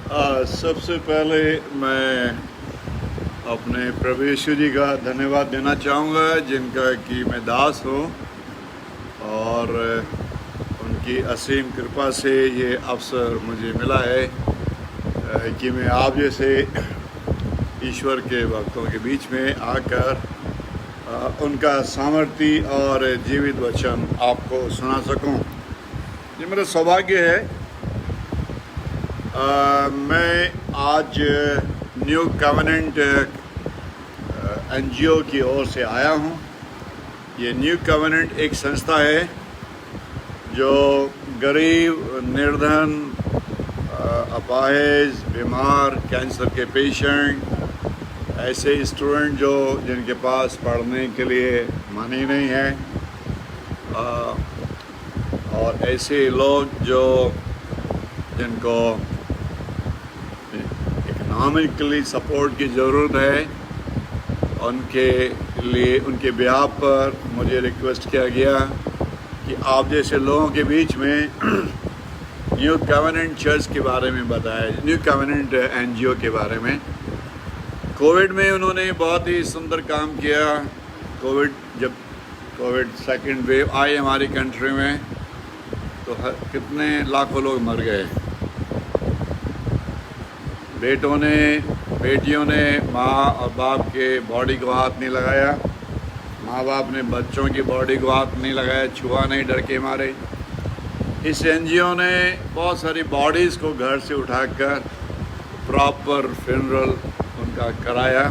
सबसे पहले मैं अपने प्रभु यीशु जी का धन्यवाद देना चाहूँगा, जिनका कि मैं दास हूँ और उनकी असीम कृपा से ये अवसर मुझे मिला है कि मैं आप जैसे ईश्वर के भक्तों के बीच में आकर उनका सामर्थ्य और जीवित वचन आपको सुना सकूं। ये मेरा सौभाग्य है। मैं आज न्यू कवेनेंट एनजीओ की ओर से आया हूँ। ये न्यू कवेनेंट एक संस्था है जो गरीब, निर्धन, अपाहिज, बीमार, कैंसर के पेशेंट, ऐसे स्टूडेंट जिनके पास पढ़ने के लिए मनी नहीं है, और ऐसे लोग जिनको इकोनॉमिकली सपोर्ट की ज़रूरत है, उनके लिए उनके बिहाफ पर मुझे रिक्वेस्ट किया गया कि आप जैसे लोगों के बीच में न्यू कवेनेंट चर्च के बारे में बताया, न्यू कवेनेंट एनजीओ के बारे में। कोविड में उन्होंने बहुत ही सुंदर काम किया। जब कोविड सेकेंड वेव आई हमारी कंट्री में तो कितने लाखों लोग मर गए। बेटियों ने माँ और बाप के बॉडी को हाथ नहीं लगाया, माँ बाप ने बच्चों की बॉडी को हाथ नहीं लगाया, छुआ नहीं डर के मारे। इस एनजीओ ने बहुत सारी बॉडीज़ को घर से उठाकर प्रॉपर फ्यूनरल उनका कराया।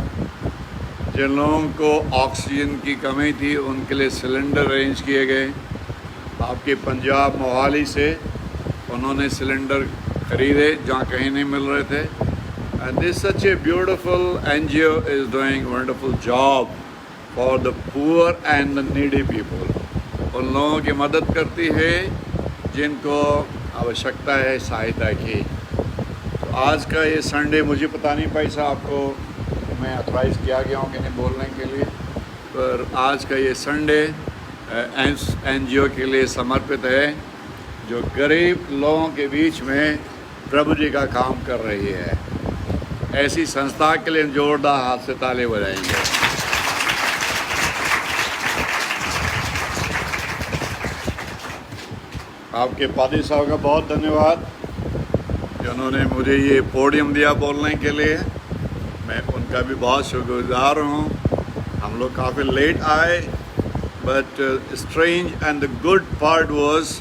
जिन लोगों को ऑक्सीजन की कमी थी उनके लिए सिलेंडर अरेंज किए गए। आपके पंजाब मोहाली से उन्होंने सिलेंडर खरीदे जहाँ कहीं नहीं मिल रहे थे। And this such a beautiful NGO is doing wonderful job for the poor and the needy people. उन लोगों की मदद करती है जिनको आवश्यकता है सहायता की। तो आज का ये संडे, मुझे पता नहीं पैसा आपको मैं अथॉराइज़ किया गया हूँ कि नहीं बोलने के लिए, पर आज का ये संडे NGO के लिए समर्पित है, जो गरीब लोगों के बीच में प्रभु जी का काम कर रही है। ऐसी संस्था के लिए जोरदार हाथ से ताली बजाएंगे। आपके पादी साहब का बहुत धन्यवाद कि उन्होंने मुझे ये पोडियम दिया बोलने के लिए। मैं उनका भी बहुत शुक्रगुजार हूँ। हम लोग काफ़ी लेट आए, but strange and the good part was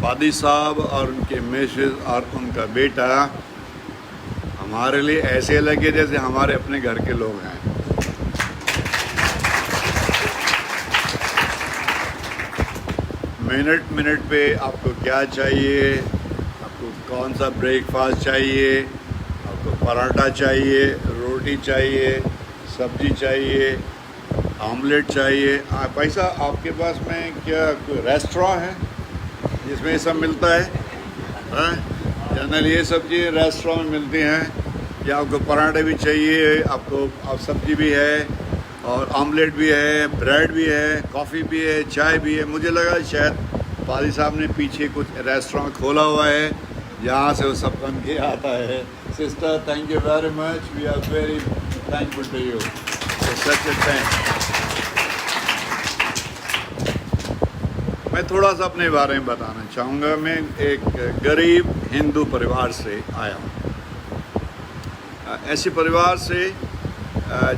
Padi साहब और उनके मिसेस और उनका बेटा हमारे लिए ऐसे लगे जैसे हमारे अपने घर के लोग हैं। मिनट पे आपको क्या चाहिए, आपको कौन सा ब्रेकफास्ट चाहिए, आपको पराठा चाहिए, रोटी चाहिए, सब्जी चाहिए, ऑमलेट चाहिए। पैसा आपके पास में क्या कोई रेस्टोरेंट है जिसमें ये सब मिलता है? जनरली ये सब चीज़ें रेस्टोरेंट में मिलती हैं। या आपको पराठे भी चाहिए, आप सब्जी भी है और ऑमलेट भी है, ब्रेड भी है, कॉफ़ी भी है, चाय भी है। मुझे लगा शायद पादी साहब ने पीछे कुछ रेस्टोरेंट खोला हुआ है जहाँ से वो सब बन के आता है। Sister, thank you very much, we are very thankful to you. Such a thank. मैं थोड़ा सा अपने बारे में बताना चाहूँगा। मैं एक गरीब हिंदू परिवार से आया हूँ, ऐसे परिवार से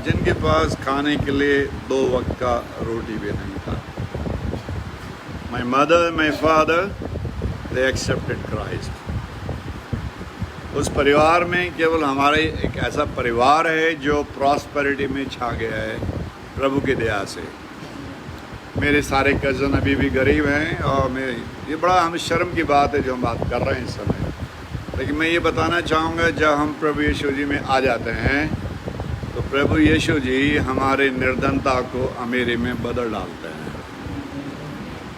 जिनके पास खाने के लिए 2 वक्त का रोटी भी नहीं था। My mother, my father, they accepted Christ. उस परिवार में केवल हमारे एक ऐसा परिवार है जो प्रॉस्पेरिटी में छा गया है प्रभु की दया से। मेरे सारे कज़न अभी भी गरीब हैं और ये बड़ा हमें शर्म की बात है जो हम बात कर रहे हैं इस समय। लेकिन मैं ये बताना चाहूँगा, जब हम प्रभु यीशु जी में आ जाते हैं तो प्रभु यीशु जी हमारे निर्धनता को अमीरी में बदल डालते हैं।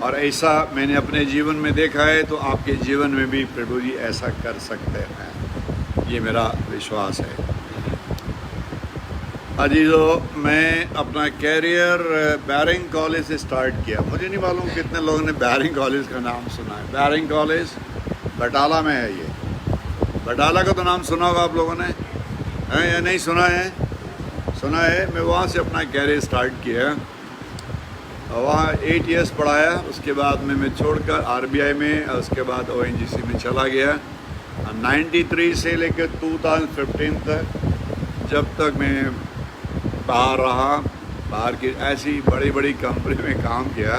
और ऐसा मैंने अपने जीवन में देखा है, तो आपके जीवन में भी प्रभु जी ऐसा कर सकते हैं, ये मेरा विश्वास है। अजीज़ों, मैं अपना कैरियर बैरिंग कॉलेज से स्टार्ट किया। मुझे नहीं मालूम कितने लोगों ने बैरिंग कॉलेज का नाम सुना है। बैरिंग कॉलेज बटाला में है। ये बटाला का तो नाम सुना होगा आप लोगों ने, है या नहीं सुना है? सुना है। मैं वहाँ से अपना कैरियर स्टार्ट किया, वहाँ 8 इयर्स पढ़ाया। उसके बाद में मैं छोड़कर RBI में, उसके बाद ONGC में चला गया। 93 से लेकर 2015 तक, जब तक मैं बाहर रहा, बाहर की ऐसी बड़ी बड़ी कंपनी में काम किया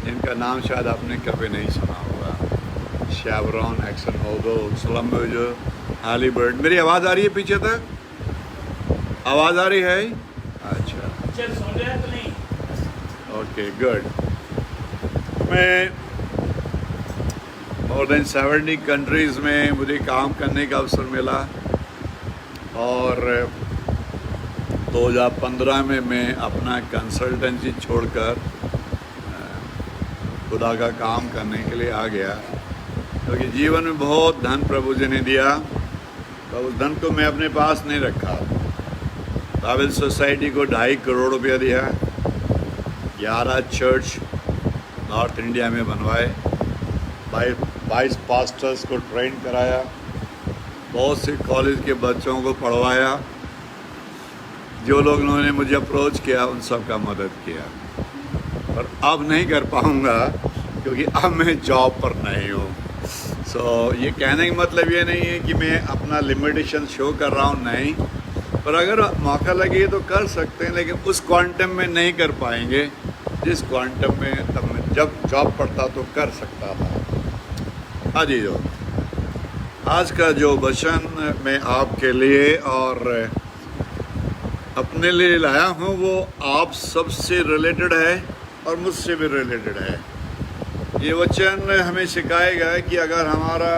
जिनका नाम शायद आपने कभी नहीं सुना होगा। Chevron, Exxon Mobil, Schlumberger, Halliburton. मेरी आवाज़ आ रही है पीछे तक? आवाज़ आ रही है? अच्छा, सुन रहे हैं तो नहीं? Okay, good. मैं मोर देन 70 कंट्रीज़ में मुझे काम करने का अवसर मिला, और 2015 में मैं अपना कंसल्टेंसी छोड़कर खुदा का काम करने के लिए आ गया, क्योंकि जीवन में बहुत धन प्रभु जी ने दिया, तो उस धन को मैं अपने पास नहीं रखा। बाइबल सोसाइटी को 2.5 करोड़ रुपया दिया, 11 चर्च नॉर्थ इंडिया में बनवाए, 22 पास्टर्स को ट्रेन कराया, बहुत से कॉलेज के बच्चों को पढ़वाया। जो लोग उन्होंने मुझे अप्रोच किया उन सब का मदद किया। पर अब नहीं कर पाऊँगा, क्योंकि अब मैं जॉब पर नहीं हूँ। ये कहने का मतलब ये नहीं है कि मैं अपना लिमिटेशन शो कर रहा हूँ, नहीं। पर अगर मौका लगे तो कर सकते हैं, लेकिन उस क्वांटम में नहीं कर पाएंगे जिस क्वांटम में तब मैं जब जॉब पढ़ता तो कर सकता था। हाँ जी, जो आज का जो वचन मैं आपके लिए और अपने लिए लाया हूँ वो आप सबसे रिलेटेड है और मुझसे भी रिलेटेड है। ये वचन हमें सिखाएगा कि अगर हमारा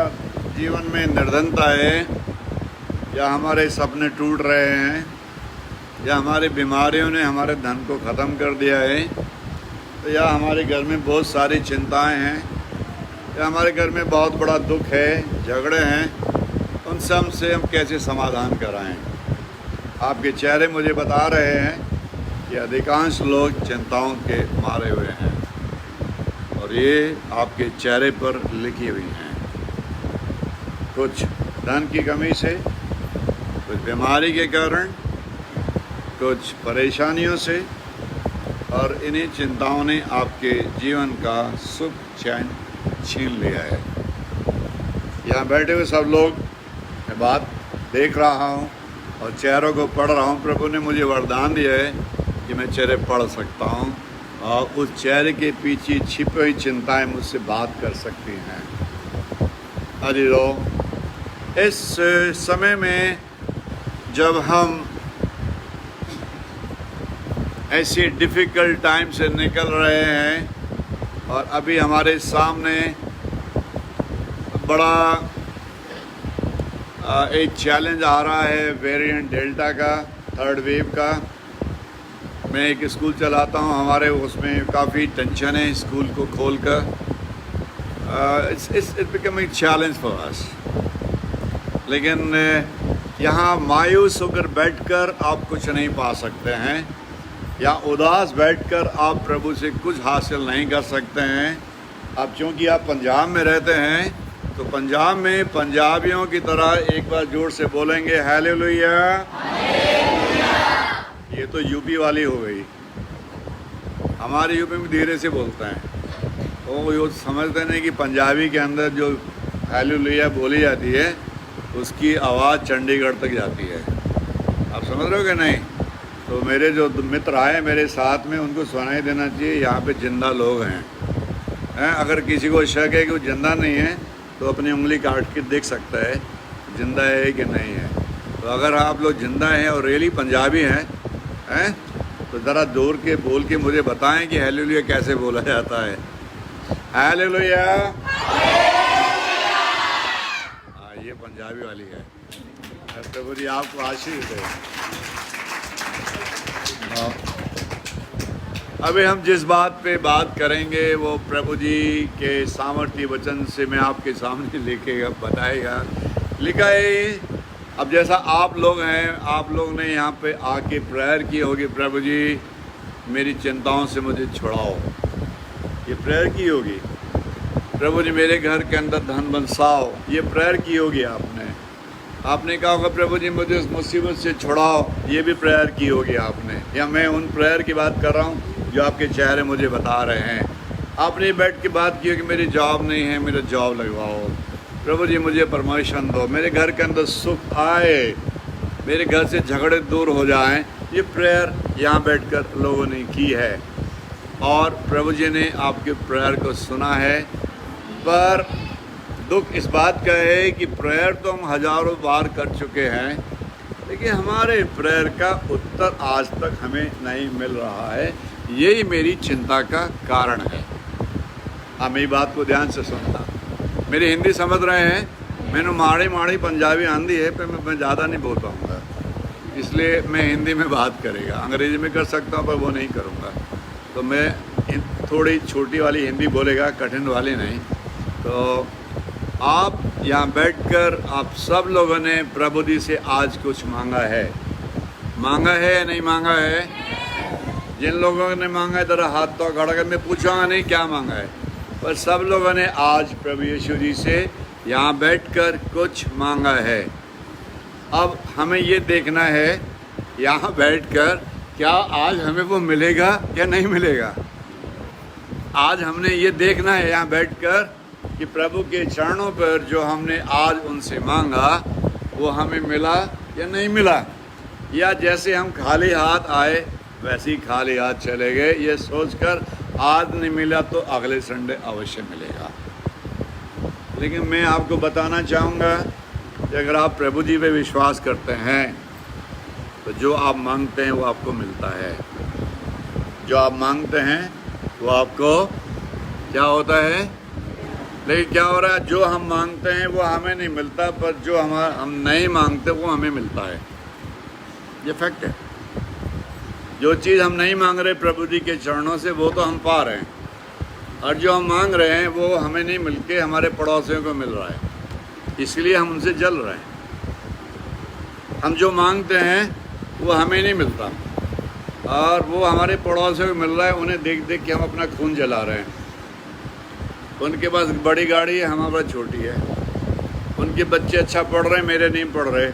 जीवन में निर्धनता है, या हमारे सपने टूट रहे हैं, या हमारी बीमारियों ने हमारे धन को ख़त्म कर दिया है, तो या हमारे घर में बहुत सारी चिंताएं हैं, या हमारे घर में बहुत बड़ा दुख है, झगड़े हैं, उन सब से हम कैसे समाधान कराएं। आपके चेहरे मुझे बता रहे हैं कि अधिकांश लोग चिंताओं के मारे हुए हैं, और ये आपके चेहरे पर लिखी हुई हैं। कुछ धन की कमी से, कुछ बीमारी के कारण, कुछ परेशानियों से, और इन्हीं चिंताओं ने आपके जीवन का सुख चैन छीन लिया है। यहाँ बैठे हुए सब लोग, मैं बात देख रहा हूँ और चेहरों को पढ़ रहा हूँ। प्रभु ने मुझे वरदान दिया है कि मैं चेहरे पढ़ सकता हूँ, और उस चेहरे के पीछे छिपी हुई चिंताएं मुझसे बात कर सकती हैं। अरे लोग, इस समय में जब हम ऐसे डिफ़िकल्ट टाइम से निकल रहे हैं, और अभी हमारे सामने बड़ा एक चैलेंज आ रहा है वेरिएंट डेल्टा का, 3rd वेव का। मैं एक स्कूल चलाता हूँ, हमारे उसमें काफ़ी टेंशन है स्कूल को खोल कर। It's becoming challenge for us. लेकिन यहाँ मायूस होकर बैठकर आप कुछ नहीं पा सकते हैं, या उदास बैठकर आप प्रभु से कुछ हासिल नहीं कर सकते हैं। अब चूँकि आप पंजाब में रहते हैं, तो पंजाब में पंजाबियों की तरह एक बार जोर से बोलेंगे हालेलुया। ये तो यूपी वाली हो गई। हमारे यूपी में धीरे से बोलते हैं, वो ये समझते नहीं कि पंजाबी के अंदर जो हालेलुया बोली जाती है उसकी आवाज़ चंडीगढ़ तक जाती है। आप समझ रहे हो कि नहीं? तो मेरे जो मित्र आए मेरे साथ में, उनको सुनाई देना चाहिए यहाँ पे जिंदा लोग हैं। अगर किसी को शक है कि वो जिंदा नहीं है, तो अपनी उंगली काट के देख सकता है जिंदा है कि नहीं है। तो अगर आप लोग जिंदा हैं और रियली पंजाबी हैं, तो ज़रा जोर के बोल के मुझे बताएं कि हालेलुया कैसे बोला जाता है। हालेलुया। हाँ, ये पंजाबी वाली है। प्रभु जी आपको आशीष दे। अभी हम जिस बात पे बात करेंगे वो प्रभु जी के सामर्थ्य वचन से मैं आपके सामने लेके बताएगा। लिखा है, अब जैसा आप लोग हैं, आप लोग ने यहाँ पे आके प्रेयर की होगी, प्रभु जी मेरी चिंताओं से मुझे छुड़ाओ। ये प्रेयर की होगी। प्रभु जी मेरे घर के अंदर धन बरसाओ। ये प्रेयर की होगी आपने कहा होगा प्रभु जी मुझे उस मुसीबत से छुड़ाओ, ये भी प्रेयर की होगी आपने। या मैं उन प्रेयर की बात कर रहा हूँ जो आपके चेहरे मुझे बता रहे हैं। आपने बैठ के बात की हो कि मेरी जॉब नहीं है, मेरा जॉब लगवाओ, प्रभु जी मुझे प्रमोशन दो, मेरे घर के अंदर सुख आए, मेरे घर से झगड़े दूर हो जाएं। ये प्रेयर यहाँ बैठकर लोगों ने की है और प्रभु जी ने आपके प्रेयर को सुना है। पर दुख इस बात का है कि प्रेयर तो हम हज़ारों बार कर चुके हैं, लेकिन हमारे प्रेयर का उत्तर आज तक हमें नहीं मिल रहा है। यही मेरी चिंता का कारण है। आप मेरी बात को ध्यान से सुनना। मेरी हिंदी समझ रहे हैं? मैंने माड़ी पंजाबी आंधी है, पर मैं ज़्यादा नहीं बोल पाऊँगा, इसलिए मैं हिंदी में बात करेगा। अंग्रेजी में कर सकता हूँ पर वो नहीं करूँगा। तो मैं थोड़ी छोटी वाली हिंदी बोलेगा, कठिन वाली नहीं। तो आप यहाँ बैठकर आप सब लोगों ने प्रभु जी से आज कुछ मांगा है या नहीं मांगा है? जिन लोगों ने मांगा है ज़रा हाथ तो खड़ा कर, मैं पूछूंगा नहीं क्या मांगा है, पर सब लोगों ने आज प्रभु यीशु जी से यहाँ बैठकर कुछ मांगा है। अब हमें ये देखना है यहाँ बैठकर क्या आज हमें वो मिलेगा या नहीं मिलेगा। आज हमने ये देखना है यहाँ बैठकर कि प्रभु के चरणों पर जो हमने आज उनसे मांगा वो हमें मिला या नहीं मिला, या जैसे हम खाली हाथ आए वैसे ही खाली हाथ चले गए, ये सोचकर आज नहीं मिला तो अगले संडे अवश्य मिलेगा। लेकिन मैं आपको बताना चाहूँगा कि अगर आप प्रभु जी पे विश्वास करते हैं तो जो आप मांगते हैं वो आपको मिलता है। जो आप मांगते हैं वो आपको क्या होता है? लेकिन क्या हो रहा है, जो हम मांगते हैं वो हमें नहीं मिलता, पर जो हम नहीं मांगते वो हमें मिलता है। ये फैक्ट है। जो चीज़ हम नहीं मांग रहे प्रभु जी के चरणों से वो तो हम पा रहे हैं, और जो हम मांग रहे हैं वो हमें नहीं मिल के हमारे पड़ोसियों को मिल रहा है, इसलिए हम उनसे जल रहे हैं। हम जो मांगते हैं वो हमें नहीं मिलता और वो हमारे पड़ोसियों को मिल रहा है। उन्हें देख देख के हम अपना खून जला रहे हैं। उनके पास बड़ी गाड़ी है, हमारे पास छोटी है। उनके बच्चे अच्छा पढ़ रहे हैं, मेरे नहीं पढ़ रहे।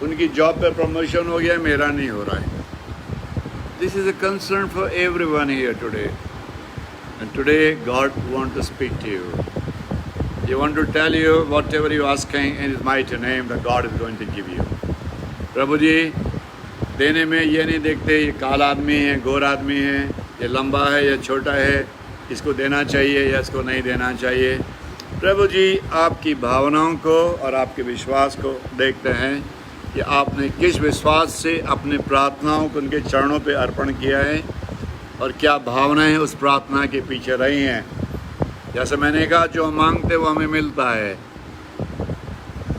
उनकी जॉब पे प्रमोशन हो गया, मेरा नहीं हो रहा है। This is a concern for everyone here today, and today God want to speak to you. He want to tell you whatever you asking in His mighty name, that God is going to give you. प्रभु जी देने में ये नहीं देखते ये काला आदमी है, गोरा आदमी है, ये लंबा है या छोटा है, इसको देना चाहिए या इसको नहीं देना चाहिए। प्रभु जी आपकी भावनाओं को और आपके विश्वास को देखते हैं कि आपने किस विश्वास से अपने प्रार्थनाओं को उनके चरणों पे अर्पण किया है और क्या भावनाएं उस प्रार्थना के पीछे रही हैं। जैसे मैंने कहा, जो हम मांगते वो हमें मिलता है।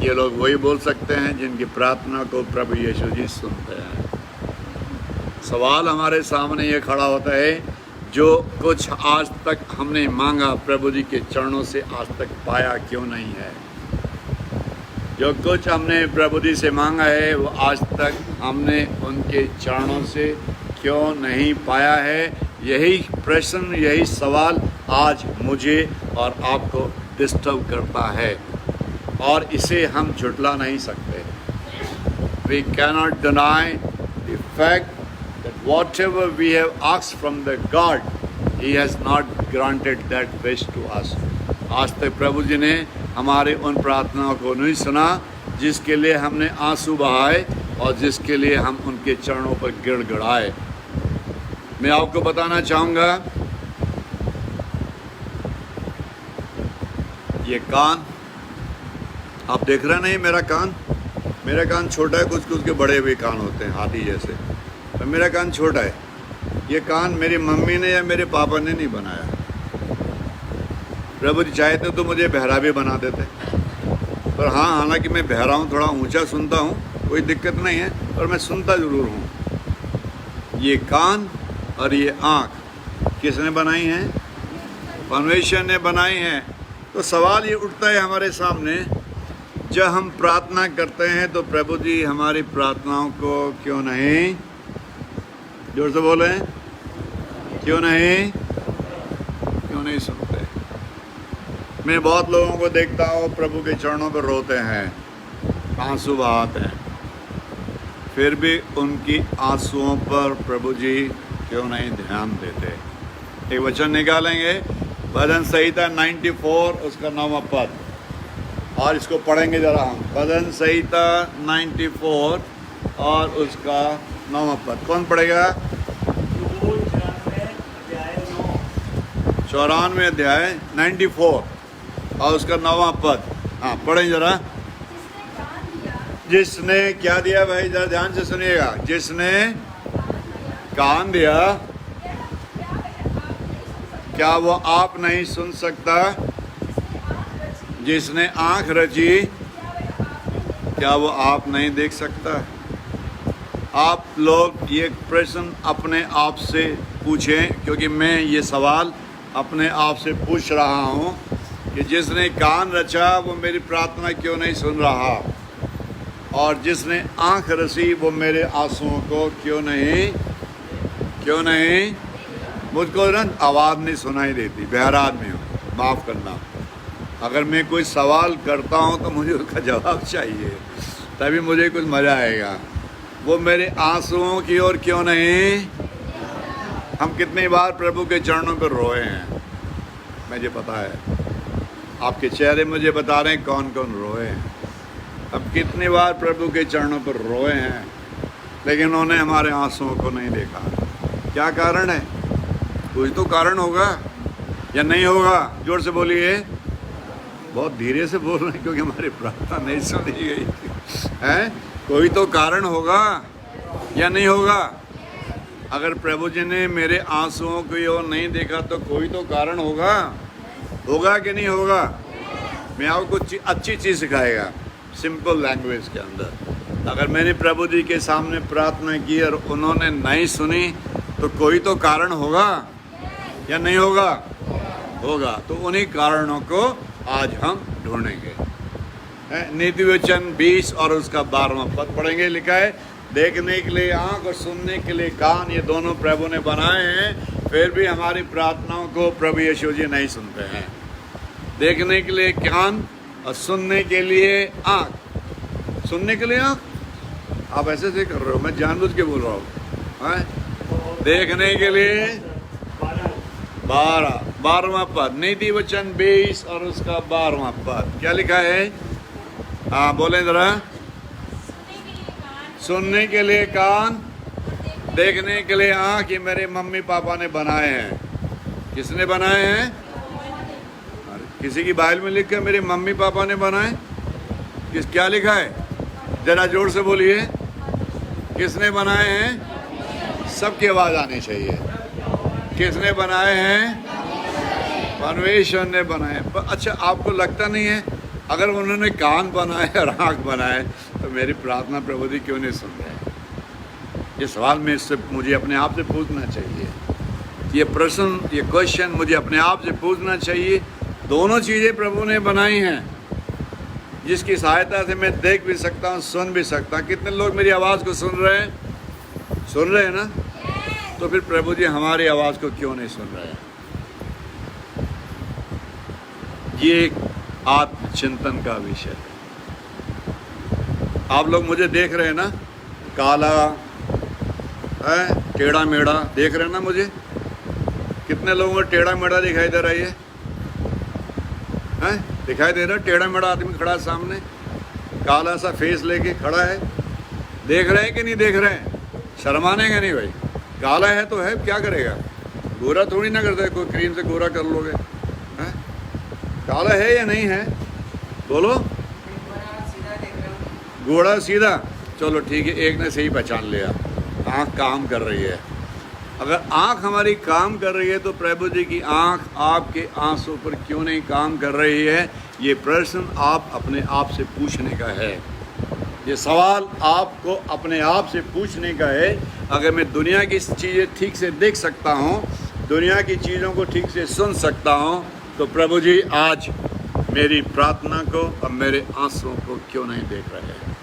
ये लोग वही बोल सकते हैं जिनकी प्रार्थना को प्रभु यीशु जी सुनते हैं। सवाल हमारे सामने ये खड़ा होता है, जो कुछ आज तक हमने मांगा प्रभु जी के चरणों से आज तक पाया क्यों नहीं है? जो कुछ हमने प्रभु जी से मांगा है वो आज तक हमने उनके चरणों से क्यों नहीं पाया है? यही प्रश्न, यही सवाल आज मुझे और आपको डिस्टर्ब करता है और इसे हम झुटला नहीं सकते। We cannot deny the fact that whatever we have asked from the God, He has not granted that wish to us. आज तक प्रभु जी ने हमारे उन प्रार्थनाओं को नहीं सुना जिसके लिए हमने आंसू बहाए और जिसके लिए हम उनके चरणों पर गिड़गिड़ाए। मैं आपको बताना चाहूँगा, ये कान आप देख रहे नहीं, मेरा कान छोटा है, कुछ के बड़े हुए कान होते हैं हाथी जैसे, तो मेरा कान छोटा है। ये कान मेरी मम्मी ने या मेरे पापा ने नहीं बनाया। प्रभु जी चाहते तो मुझे बहरा भी बना देते, पर हाँ, हालांकि मैं बहरा हूँ, थोड़ा ऊंचा सुनता हूँ, कोई दिक्कत नहीं है, पर मैं सुनता ज़रूर हूँ। ये कान और ये आँख किसने बनाई हैं? परमेश्वर ने बनाई हैं। तो सवाल ये उठता है हमारे सामने, जब हम प्रार्थना करते हैं तो प्रभु जी हमारी प्रार्थनाओं को क्यों नहीं, जोर से बोले, क्यों नहीं सुनते? मैं बहुत लोगों को देखता हूँ प्रभु के चरणों पर रोते हैं, आंसू बहाते हैं, फिर भी उनकी आंसुओं पर प्रभु जी क्यों नहीं ध्यान देते। एक वचन निकालेंगे, भजन संहिता 94 उसका 9वां पद, और इसको पढ़ेंगे जरा हम। भजन संहिता 94 और उसका 9वां पद। कौन पढ़ेगा? 94 अध्याय 94 और उसका 9वां पद। हाँ, पढ़ें जरा। जिसने क्या दिया भाई, जरा ध्यान से सुनिएगा। जिसने कान दिया, क्या वो आप नहीं सुन सकता? जिसने आंख रची, क्या वो आप नहीं देख सकता? आप लोग ये प्रश्न अपने आप से पूछें, क्योंकि मैं ये सवाल अपने आप से पूछ रहा हूँ कि जिसने कान रचा वो मेरी प्रार्थना क्यों नहीं सुन रहा, और जिसने आंख रची वो मेरे आंसुओं को क्यों नहीं मुझको ना आवाज़ नहीं सुनाई देती। बहरा आदमी हूँ, माफ़ करना। अगर मैं कोई सवाल करता हूँ तो मुझे उसका जवाब चाहिए, तभी मुझे कुछ मज़ा आएगा। वो मेरे आंसुओं की ओर क्यों नहीं। हम कितनी बार प्रभु के चरणों पर रोए हैं, मुझे पता है। आपके चेहरे मुझे बता रहे हैं कौन कौन रोए हैं। अब कितनी बार प्रभु के चरणों पर रोए हैं, लेकिन उन्होंने हमारे आंसुओं को नहीं देखा। क्या कारण है? कुछ तो कारण होगा या नहीं होगा? जोर से बोलिए। बहुत धीरे से बोल रहे हैं क्योंकि हमारी प्रार्थना नहीं सुनी गई है। कोई तो कारण होगा या नहीं होगा? अगर प्रभु जी ने मेरे आंसुओं की ओर नहीं देखा तो कोई तो कारण होगा कि नहीं होगा? मैं आपको कुछ अच्छी चीज़ सिखाएगा सिंपल लैंग्वेज के अंदर। अगर मैंने प्रभु जी के सामने प्रार्थना की और उन्होंने नहीं सुनी तो कोई तो कारण होगा या नहीं होगा? होगा। तो उन्हीं कारणों को आज हम ढूंढेंगे। नीति वचन 20 और उसका 12वां पद पढ़ेंगे। लिखा है, देखने के लिए आँख और सुनने के लिए कान, ये दोनों प्रभु ने बनाए हैं, फिर भी हमारी प्रार्थनाओं को प्रभु यीशु जी नहीं सुनते हैं। देखने के लिए कान और सुनने के लिए आँख। सुनने के लिए आँख, आप ऐसे से कर रहे हो, मैं जानबूझ के बोल रहा हूँ। देखने के लिए 12वां पद, नीति वचन 20 और उसका 12वां पद। क्या लिखा है? हाँ बोले जरा। सुनने के लिए कान, देखने के लिए आँख, ये मेरे मम्मी पापा ने बनाए हैं। किसने बनाए हैं? किसी की बाइबल में लिखा है मेरे मम्मी पापा ने बनाए। क्या लिखा है? जरा जोर से बोलिए। किसने बनाए हैं? सबकी आवाज़ आनी चाहिए। किसने बनाए हैं? परमेश्वर ने बनाए। पर अच्छा, आपको लगता नहीं है अगर उन्होंने कान बनाए और आँख बनाए तो मेरी प्रार्थना प्रभु जी क्यों नहीं सुन रहे? ये सवाल में इससे मुझे अपने आप से पूछना चाहिए। ये प्रश्न, ये क्वेश्चन मुझे अपने आप से पूछना चाहिए। दोनों चीज़ें प्रभु ने बनाई हैं, जिसकी सहायता से मैं देख भी सकता हूँ, सुन भी सकता हूँ। कितने लोग मेरी आवाज़ को सुन रहे हैं? सुन रहे हैं ना? तो फिर प्रभु जी हमारी आवाज़ को क्यों नहीं सुन रहे हैं? ये एक आत्मचिंतन का विषय है। आप लोग मुझे देख रहे हैं ना, काला है, टेढ़ा मेढ़ा देख रहे हैं ना मुझे? कितने लोगों को टेढ़ा मेढ़ा दिखाई दे रहा है? है दिखाई दे रहा है? टेढ़ा मेढ़ा आदमी खड़ा है सामने, काला सा फेस लेके खड़ा है। देख रहे हैं कि नहीं देख रहे हैं? शर्माने का नहीं भाई। काला है तो है, क्या करेगा? गोरा थोड़ी ना करता है कोई, क्रीम से गोरा कर लोगे। हैं? काला है या नहीं है? बोलो। गोरा सीधा, चलो ठीक है, एक ने सही पहचान लिया। आँख काम कर रही है। अगर आँख हमारी काम कर रही है तो प्रभु जी की आँख आपके आंसू पर क्यों नहीं काम कर रही है? ये प्रश्न आप अपने आप से पूछने का है। ये सवाल आपको अपने आप से पूछने का है। अगर मैं दुनिया की चीज़ें ठीक से देख सकता हूँ, दुनिया की चीज़ों को ठीक से सुन सकता हूँ, तो प्रभु जी आज मेरी प्रार्थना को और मेरे आंसुओं को क्यों नहीं देख रहे हैं?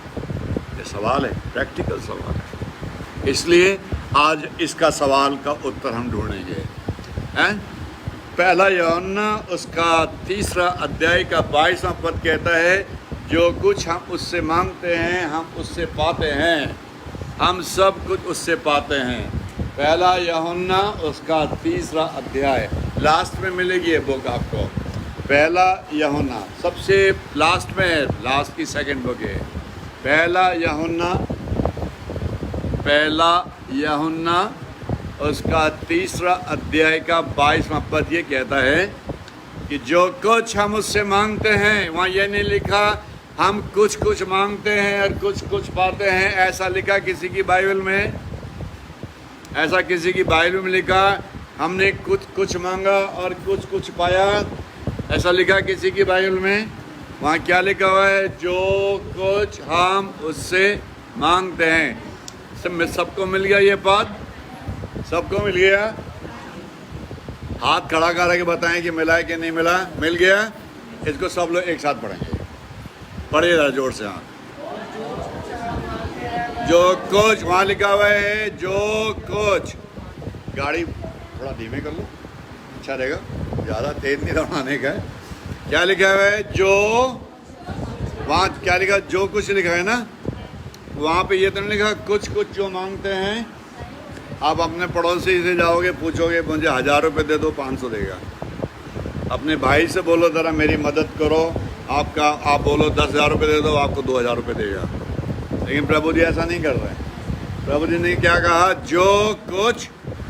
ये सवाल है, प्रैक्टिकल सवाल है। इसलिए आज इसका सवाल का उत्तर हम ढूंढेंगे। हैं? पहला यूहन्ना उसका 3 अध्याय का 22वां पद कहता है, जो कुछ हम उससे मांगते हैं हम उससे पाते हैं, हम सब कुछ उससे पाते हैं। पहला यूहन्ना उसका 3 अध्याय, लास्ट में मिलेगी ये बुक आपको। पहला यूहन्ना सबसे लास्ट में है, लास्ट की सेकंड बुक है। पहला यूहन्ना उसका 3 अध्याय का 22वां पद ये कहता है कि जो कुछ हम उससे मांगते हैं, वहाँ ये नहीं लिखा हम कुछ कुछ मांगते हैं और कुछ कुछ पाते हैं, ऐसा लिखा किसी की बाइबल में? ऐसा किसी की बाइबल में लिखा हमने कुछ कुछ मांगा और कुछ कुछ पाया? ऐसा लिखा किसी की बाइबल में? वहाँ क्या लिखा हुआ है? जो कुछ हम उससे मांगते हैं। सबको मिल गया ये पद? सबको मिल गया? हाथ खड़ा करके बताएं कि मिला है कि नहीं मिला। मिल गया? इसको सब लोग एक साथ पढ़ेंगे। पढ़िए जरा जोर से। हाँ, जो कुछ वहाँ लिखा हुआ है, जो कुछ। गाड़ी थोड़ा धीमे कर लो, अच्छा रहेगा, ज़्यादा तेज नहीं दौड़ाने का है। क्या लिखा हुआ है? जो, वहाँ क्या लिखा? जो कुछ लिखा है ना, वहाँ पे ये तो नहीं लिखा कुछ कुछ जो मांगते हैं। आप अपने पड़ोसी से जाओगे, पूछोगे मुझे 1000 रुपये दे दो, 500 देगा। अपने भाई से बोलो ज़रा मेरी मदद करो, आप बोलो 10,000 रुपये दे दो, आपको 2,000 रुपये देगा। लेकिन प्रभु जी ऐसा नहीं कर रहे हैं। प्रभु जी ने क्या कहा? जो कुछ,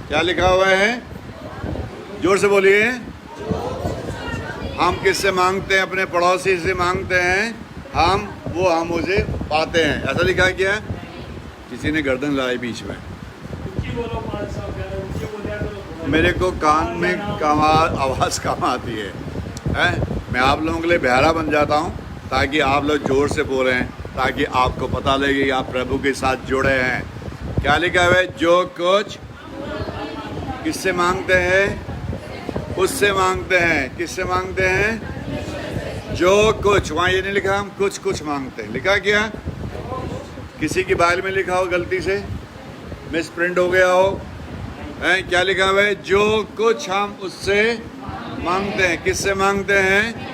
क्या लिखा हुआ है? जोर से बोलिए। हम किससे मांगते हैं? अपने पड़ोसी से मांगते हैं हम उसे पाते हैं। ऐसा लिखा है क्या? किसी ने गर्दन लाई बीच में। मेरे को कान में आवाज़ कम आती है, मैं आप लोगों के लिए बहरा बन जाता हूँ ताकि आप लोग ज़ोर से बोलें, ताकि आपको पता लगे कि आप प्रभु के साथ जुड़े हैं। क्या लिखा हुआ है? जो कुछ किससे मांगते हैं? उससे मांगते हैं। किससे मांगते हैं? जो कुछ। वहाँ ये नहीं लिखा हम कुछ कुछ मांगते हैं। लिखा क्या? किसी की बाइबल में लिखा हो गलती से, मिस प्रिंट हो गया हो। क्या लिखा हुआ है? जो कुछ हम उससे मांगते हैं। किससे मांगते हैं?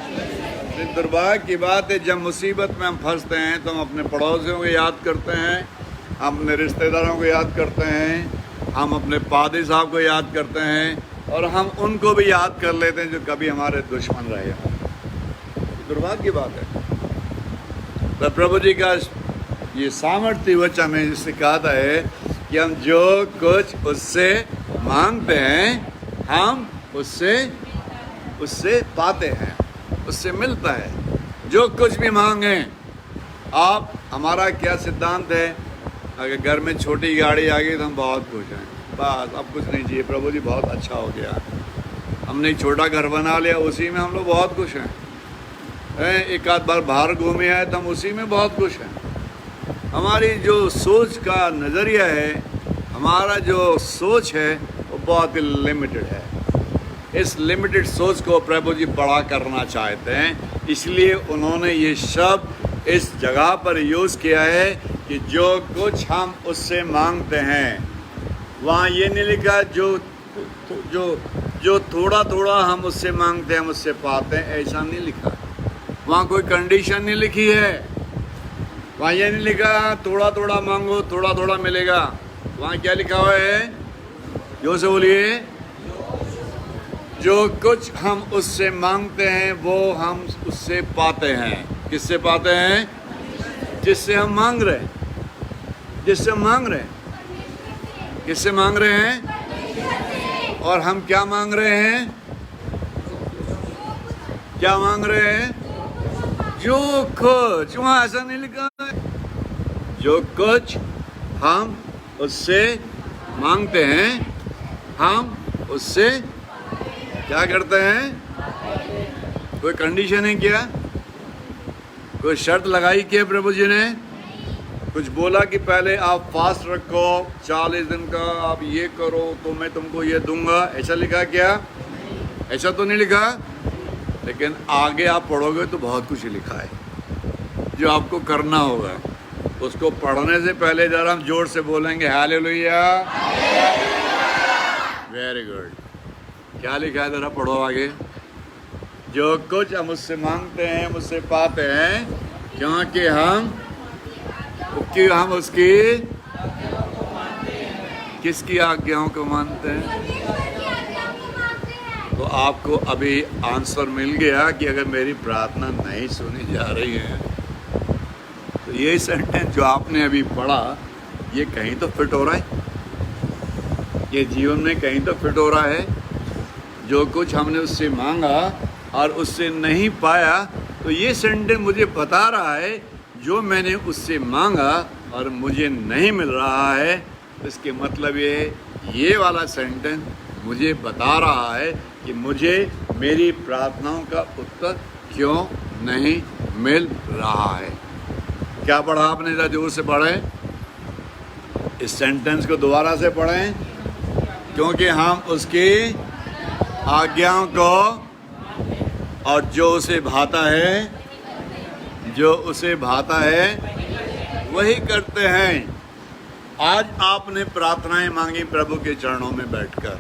दुर्भाग्य की बात है, जब मुसीबत में हम फंसते हैं तो हम अपने पड़ोसियों को याद करते हैं, हम अपने रिश्तेदारों को याद करते हैं, हम अपने पादी साहब को याद करते हैं और हम उनको भी याद कर लेते हैं जो कभी हमारे दुश्मन रहे हों। दुर्भाग्य की बात है। तो प्रभु जी का ये सामर्थ्य वचन हमें सिखाता है कि हम जो कुछ उससे मांगते हैं हम उससे पाते हैं, उससे मिलता है। जो कुछ भी मांगें आप, हमारा क्या सिद्धांत है? अगर घर में छोटी गाड़ी आ गई तो हम बहुत खुश हैं, बस अब कुछ नहीं चाहिए, प्रभु जी बहुत अच्छा हो गया। हमने एक छोटा घर बना लिया, उसी में हम लोग बहुत खुश हैं। एक आध बार बाहर घूमे आए तो हम उसी में बहुत खुश हैं। हमारी जो सोच का नज़रिया है, हमारा जो सोच है वो बहुत ही लिमिटेड है। इस लिमिटेड सोच को प्रभु जी बड़ा करना चाहते हैं, इसलिए उन्होंने ये शब्द इस जगह पर यूज़ किया है कि जो कुछ हम उससे मांगते हैं। वहाँ ये नहीं लिखा जो थोड़ा थोड़ा हम उससे मांगते हैं हम उससे पाते हैं, ऐसा नहीं लिखा। वहाँ कोई कंडीशन नहीं लिखी है। वहाँ ये नहीं लिखा थोड़ा थोड़ा मांगो थोड़ा थोड़ा मिलेगा। वहाँ क्या लिखा हुआ है? जो से बोलिए, जो कुछ हम उससे मांगते हैं वो हम उससे पाते हैं। किससे पाते हैं? जिससे हम मांग रहे हैं, जिससे हम मांग रहे हैं। किससे मांग रहे हैं? और हम क्या मांग रहे हैं? क्या मांग रहे हैं? जो कुछ। वहाँ ऐसा नहीं लिखा है। जो कुछ हम उससे मांगते हैं हम उससे क्या करते हैं? कोई कंडीशन है क्या? कोई शर्त लगाई क्या प्रभु जी ने? कुछ बोला कि पहले आप फास्ट रखो 40 दिन का, आप ये करो तो मैं तुमको ये दूंगा, ऐसा लिखा क्या? ऐसा तो नहीं लिखा। लेकिन आगे आप पढ़ोगे तो बहुत कुछ लिखा है जो आपको करना होगा। उसको पढ़ने से पहले जरा हम जोर से बोलेंगे हालेलुया। Very good. क्या लिखा है जरा पढ़ो आगे। जो कुछ हम उससे मांगते हैं मुझसे पाते हैं, क्योंकि हम उसकी किसकी आज्ञाओं को मानते हैं। तो आपको अभी आंसर मिल गया कि अगर मेरी प्रार्थना नहीं सुनी जा रही है तो ये सेंटेंस जो आपने अभी पढ़ा ये कहीं तो फिट हो रहा है, ये जीवन में कहीं तो फिट हो रहा है। जो कुछ हमने उससे मांगा और उससे नहीं पाया, तो ये सेंटेंस मुझे बता रहा है जो मैंने उससे मांगा और मुझे नहीं मिल रहा है, तो इसके मतलब ये वाला सेंटेंस मुझे बता रहा है कि मुझे मेरी प्रार्थनाओं का उत्तर क्यों नहीं मिल रहा है। क्या पढ़ा आपने? जरा जोर से पढ़ें, इस सेंटेंस को दोबारा से पढ़ें। क्योंकि हम उसकी आज्ञाओं को और जो उसे भाता है वही करते हैं। आज आपने प्रार्थनाएं मांगी प्रभु के चरणों में बैठकर,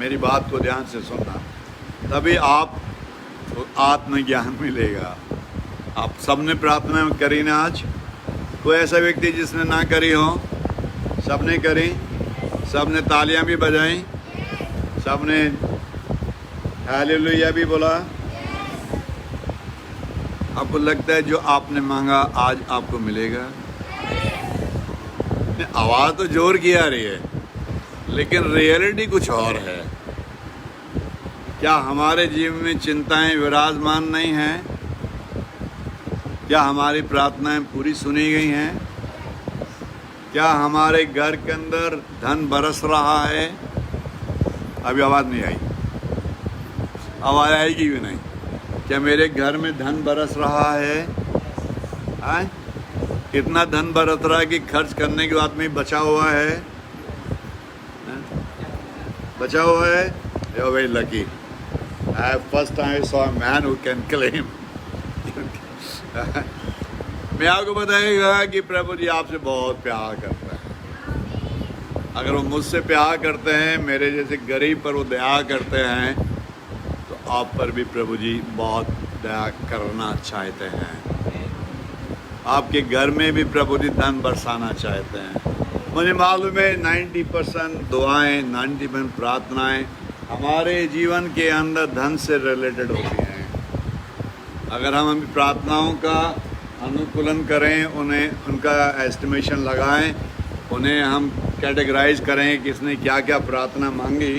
मेरी बात को ध्यान से सुनना, तभी आप आत्मज्ञान मिलेगा। आप सबने प्रार्थना करी ना? आज कोई ऐसा व्यक्ति जिसने ना करी हो? सबने करी, सबने तालियां भी बजाई, सबने हालेलुया भी बोला। आपको लगता है जो आपने मांगा आज आपको मिलेगा? आवाज़ तो जोर की आ रही है, लेकिन रियलिटी कुछ और है। क्या हमारे जीवन में चिंताएं विराजमान नहीं हैं? क्या हमारी प्रार्थनाएं पूरी सुनी गई हैं? क्या हमारे घर के अंदर धन बरस रहा है? अभी आवाज़ नहीं आई, आवाज़ आएगी भी नहीं। क्या मेरे घर में धन बरस रहा है? कितना धन बरस रहा है कि खर्च करने के बाद में बचा हुआ है? बचा हुआ है? You're very lucky. First time I saw a man who can claim. मैं आपको बताएगा कि प्रभु जी आपसे बहुत प्यार करता है। अगर वो मुझसे प्यार करते हैं, मेरे जैसे गरीब पर वो दया करते हैं, तो आप पर भी प्रभु जी बहुत दया करना चाहते हैं। आपके घर में भी प्रभु जी धन बरसाना चाहते हैं। मुझे मालूम है 90% दुआएं, 90% प्रार्थनाएं हमारे जीवन के अंदर धन से रिलेटेड होती हैं। अगर हम प्रार्थनाओं का अनुकूलन करें, उन्हें उनका एस्टिमेशन लगाएं, उन्हें हम कैटेगराइज करें किसने क्या क्या प्रार्थना मांगी,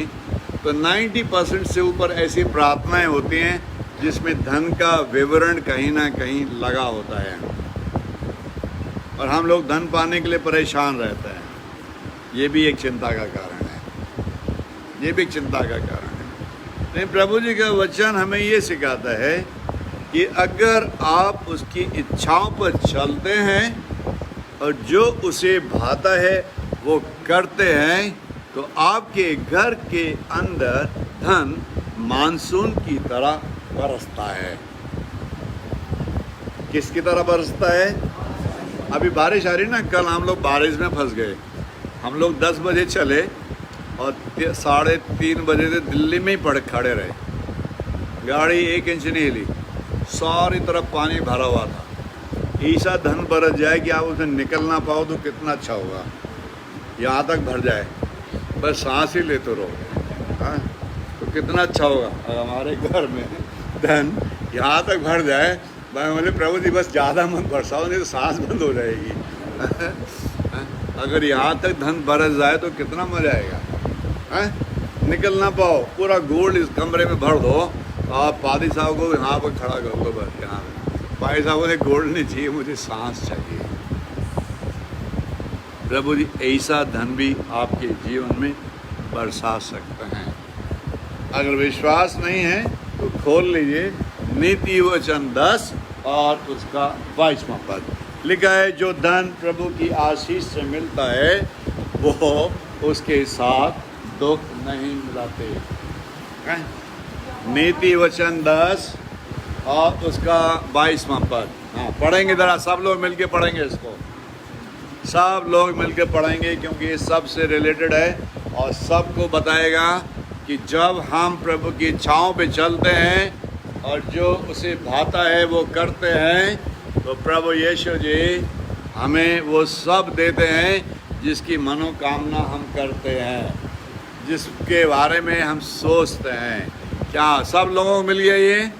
तो 90% से ऊपर ऐसी प्रार्थनाएं होती हैं जिसमें धन का विवरण कहीं ना कहीं लगा होता है, और हम लोग धन पाने के लिए परेशान रहते हैं। ये भी एक चिंता का कारण है, ये भी एक चिंता का कारण है। लेकिन प्रभु जी का वचन हमें ये सिखाता है कि अगर आप उसकी इच्छाओं पर चलते हैं और जो उसे भाता है वो करते हैं, तो आपके घर के अंदर धन मानसून की तरह बरसता है। किसकी तरह बरसता है? अभी बारिश आ रही ना, कल हम लोग बारिश में फंस गए। हम लोग 10 बजे चले और 3:30 बजे से दिल्ली में ही खड़े रहे। गाड़ी 1 इंच नहीं हिली, सारी तरफ पानी भरा हुआ था। ऐसा धन बरस जाए कि आप उसमें निकल ना पाओ तो कितना अच्छा होगा। यहाँ तक भर जाए, बस सांस ही लेते रहो, हाँ, तो कितना अच्छा होगा। अगर हमारे घर में धन यहाँ तक भर जाए, मैं बोले प्रभु जी बस ज़्यादा मत बरसाओ, नहीं तो सांस बंद हो जाएगी। अगर यहाँ तक धन बरस जाए तो कितना मजा आएगा। निकल ना पाओ, पूरा गोल्ड इस कमरे में भर दो। आप पादी साहब को यहाँ पर खड़ा कर दो, बस यहाँ पे पादी साहब ने गोल्ड नहीं चाहिए, मुझे सांस चाहिए। प्रभु जी ऐसा धन भी आपके जीवन में बरसा सकते हैं। अगर विश्वास नहीं है तो खोल लीजिए नीति वचन 10 और उसका 22वां पद। लिखा है, जो धन प्रभु की आशीष से मिलता है वो उसके साथ दुख नहीं मिलाते। नीति वचन 10 और उसका 22वां पद। हाँ, पढ़ेंगे ज़रा, सब लोग मिलके पढ़ेंगे इसको, सब लोग मिलके पढ़ेंगे, क्योंकि ये सब से रिलेटेड है और सबको बताएगा कि जब हम प्रभु की इच्छाओं पे चलते हैं और जो उसे भाता है वो करते हैं, तो प्रभु यीशु जी हमें वो सब देते हैं जिसकी मनोकामना हम करते हैं, जिसके बारे में हम सोचते हैं। क्या सब लोगों को मिल गया? ये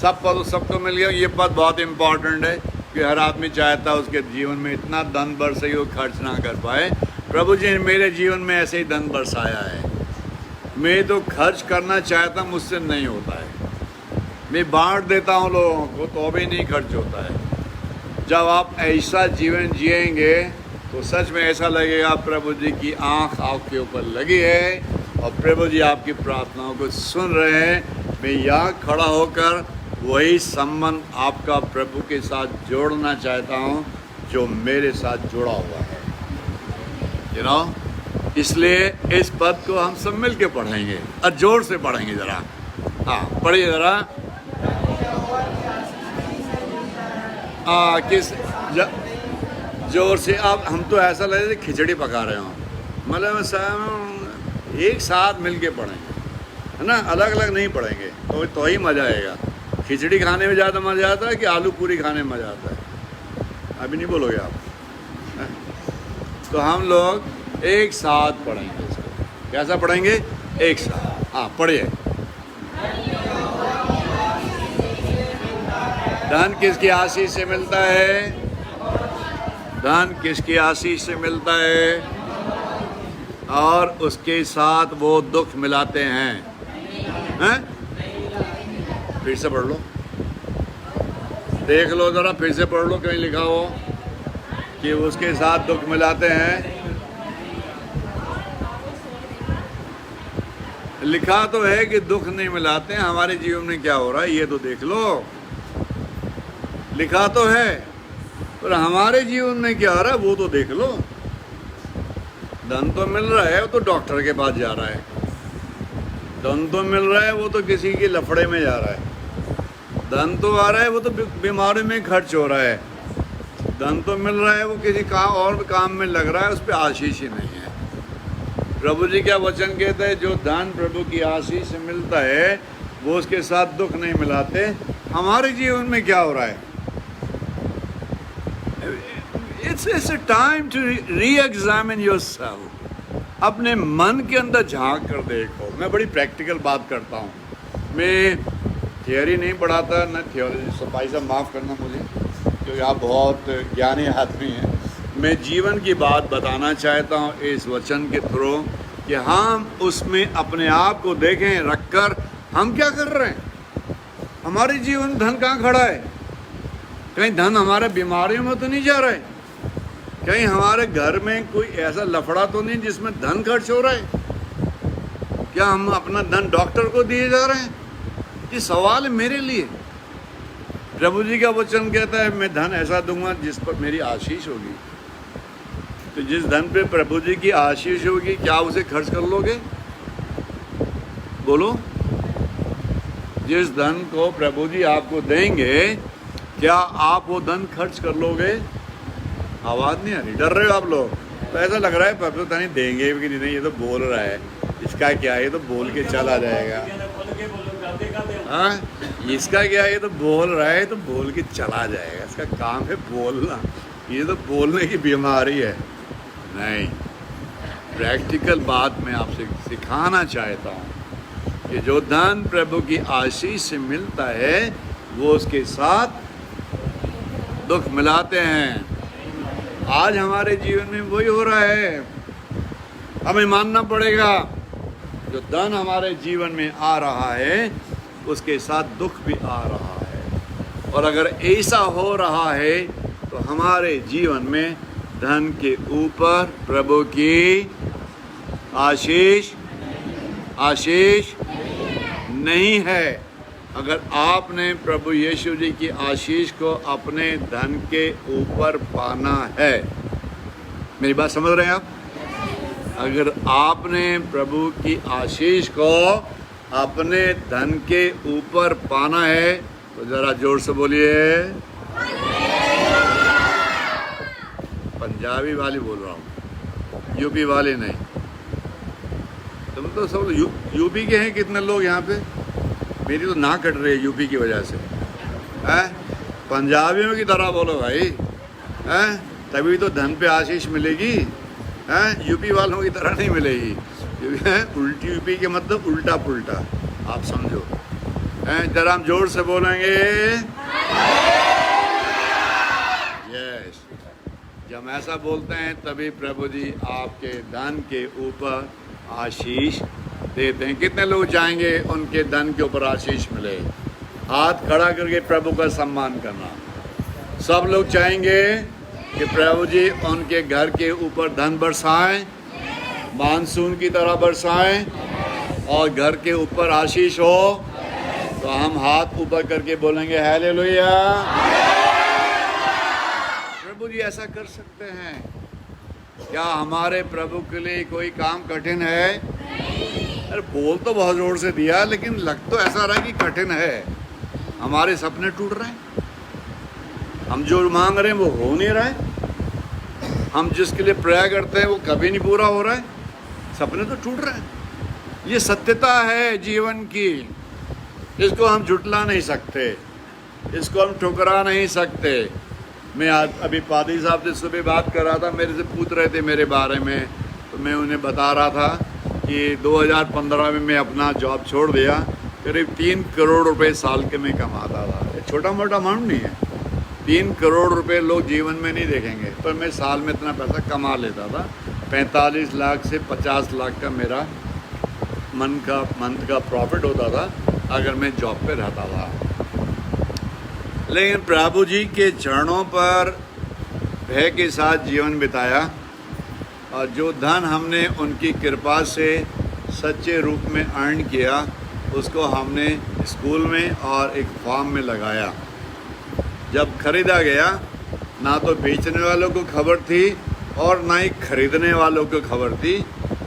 सबको मिल गया। ये पद बहुत इम्पॉर्टेंट है कि हर आदमी चाहता है उसके जीवन में इतना धन बरसे ही वो खर्च ना कर पाए। प्रभु जी ने मेरे जीवन में ऐसे ही धन बरसाया है। मैं तो खर्च करना चाहता, मुझसे नहीं होता है। मैं बांट देता हूँ लोगों को, तो भी नहीं खर्च होता है। जब आप ऐसा जीवन जिएंगे तो सच में ऐसा लगेगा प्रभु जी की आँख आपके ऊपर लगी है और प्रभु जी आपकी प्रार्थनाओं को सुन रहे हैं। मैं यहाँ खड़ा होकर वही संबंध आपका प्रभु के साथ जोड़ना चाहता हूँ जो मेरे साथ जुड़ा हुआ है। यू नो, इसलिए इस पद को हम सब मिल के पढ़ेंगे और जोर से पढ़ेंगे ज़रा। हाँ, पढ़िए ज़रा। किस जोर से। अब हम तो ऐसा लगे जैसे खिचड़ी पका रहे हो, मतलब सब एक साथ मिल के पढ़ेंगे, है ना, अलग अलग नहीं पढ़ेंगे तो ही मज़ा आएगा। खिचड़ी खाने में ज़्यादा मज़ा आता है कि आलू पूरी खाने में मज़ा आता है? अभी नहीं बोलोगे आप? तो हम लोग एक साथ पढ़ेंगे इसको। कैसा पढ़ेंगे? एक साथ। हाँ, पढ़िए। धन किसकी आशीष से मिलता है? धन किसकी आशीष से मिलता है? और उसके साथ वो दुख मिलाते हैं। हैं? फिर से पढ़ लो, देख लो ज़रा, फिर से पढ़ लो, कहीं लिखा हो कि उसके साथ दुख मिलाते हैं। लिखा तो है कि दुख नहीं मिलाते हैं। हमारे जीवन में क्या हो रहा है ये तो देख लो। लिखा तो है, पर हमारे जीवन में क्या हो रहा है वो तो देख लो। धन तो मिल रहा है, वो तो डॉक्टर के पास जा रहा है। धन तो मिल रहा है, वो तो किसी के लफड़े में जा रहा है। धन तो आ रहा है, वो तो बीमारी में खर्च हो रहा है। धन तो मिल रहा है, वो किसी काम और काम में लग रहा है, उस पर आशीष ही नहीं है। प्रभु जी क्या वचन कहते हैं? जो धन प्रभु की आशीष से मिलता है वो उसके साथ दुख नहीं मिलाते। हमारे जीवन में क्या हो रहा है? It's a time to re-examine yourself। अपने मन के अंदर झांक कर देखो। मैं बड़ी प्रैक्टिकल बात करता हूँ। मैं थियोरी नहीं पढ़ाता, न थियोरी। सफाई से माफ़ करना मुझे, क्योंकि आप बहुत ज्ञानी आदमी हैं। मैं जीवन की बात बताना चाहता हूँ इस वचन के थ्रू कि हम उसमें अपने आप को देखें, रखकर हम क्या कर रहे हैं। हमारे जीवन में धन कहाँ खड़ा है? कहीं धन हमारे बीमारियों में तो नहीं जा रहा है? कहीं हमारे घर में कोई ऐसा लफड़ा तो नहीं जिसमें धन खर्च हो रहा है? क्या हम अपना धन डॉक्टर को दिए जा रहे हैं? ये सवाल है मेरे लिए। प्रभु जी का वचन कहता है मैं धन ऐसा दूंगा जिस पर मेरी आशीष होगी। तो जिस धन पे प्रभु जी की आशीष होगी, क्या उसे खर्च कर लोगे? बोलो। जिस धन को प्रभु जी आपको देंगे, क्या आप वो धन खर्च कर लोगे? आवाज़ नहीं आ रही, डर रहे हो आप लोग? तो ऐसा लग रहा है पता नहीं देंगे कि नहीं, ये तो बोल रहा है, इसका क्या है, ये तो बोल के चला जाएगा। हाँ, इसका क्या है, ये तो बोल रहा है, तो बोल के चला जाएगा। इसका काम है बोलना, ये तो बोलने की बीमारी है। नहीं, प्रैक्टिकल बात मैं आपसे सिखाना चाहता हूँ कि जो धन प्रभु की आशीष से मिलता है वो उसके साथ दुख मिलाते हैं। आज हमारे जीवन में वही हो रहा है। हमें मानना पड़ेगा, जो धन हमारे जीवन में आ रहा है उसके साथ दुख भी आ रहा है। और अगर ऐसा हो रहा है तो हमारे जीवन में धन के ऊपर प्रभु की आशीष नहीं है। अगर आपने प्रभु यीशु जी की आशीष को अपने धन के ऊपर पाना है, मेरी बात समझ रहे हैं आप? अगर आपने प्रभु की आशीष को अपने धन के ऊपर पाना है तो ज़रा जोर से बोलिए। पंजाबी वाली बोल रहा हूँ, यूपी वाली नहीं। तो तुम तो सब यूपी के हैं। कितने लोग यहाँ पे? मेरी तो नाक कट रही है यूपी की वजह से। हैं? पंजाबियों की तरह बोलो भाई, हैं? तभी तो धन पे आशीष मिलेगी। हैं? यूपी वालों की तरह नहीं मिलेगी। उल्टी यूपी के मतलब उल्टा पुल्टा, आप समझो। हैं? जरा हम जोर से बोलेंगे यस। जब हम ऐसा बोलते हैं तभी प्रभु जी आपके धन के ऊपर आशीष देते हैं। कितने लोग चाहेंगे उनके धन के ऊपर आशीष मिले? हाथ खड़ा करके प्रभु का सम्मान करना। सब लोग चाहेंगे कि प्रभु जी उनके घर के ऊपर धन बरसाएं, मानसून की तरह बरसाएं और घर के ऊपर आशीष हो। तो हम हाथ ऊपर करके बोलेंगे हालेलुया। प्रभु जी ऐसा कर सकते हैं। क्या हमारे प्रभु के लिए कोई काम कठिन है? अरे बोल तो बहुत जोर से दिया, लेकिन लग तो ऐसा रहा है कि कठिन है। हमारे सपने टूट रहे हैं, हम जो मांग रहे हैं वो हो नहीं रहा है, हम जिसके लिए प्रेयर करते हैं वो कभी नहीं पूरा हो रहा है, सपने तो टूट रहे हैं। ये सत्यता है जीवन की, इसको हम झुटला नहीं सकते, इसको हम ठुकरा नहीं सकते। मैं आज अभी पादी साहब से सुबह बात कर रहा था, मेरे से पूछ रहे थे मेरे बारे में, तो मैं उन्हें बता रहा था कि 2015 में मैं अपना जॉब छोड़ दिया। करीब 3 करोड़ रुपए साल के मैं कमाता था। ये छोटा मोटा अमाउंट नहीं है। 3 करोड़ रुपए लोग जीवन में नहीं देखेंगे, पर मैं साल में इतना पैसा कमा लेता था। 45 लाख से 50 लाख का मेरा मंथ का प्रॉफिट होता था अगर मैं जॉब पे रहता था। लेकिन प्रभु जी के चरणों पर भय के साथ जीवन बिताया और जो धन हमने उनकी कृपा से सच्चे रूप में अर्न किया उसको हमने स्कूल में और एक फार्म में लगाया। जब खरीदा गया ना तो बेचने वालों को खबर थी और ना ही खरीदने वालों को खबर थी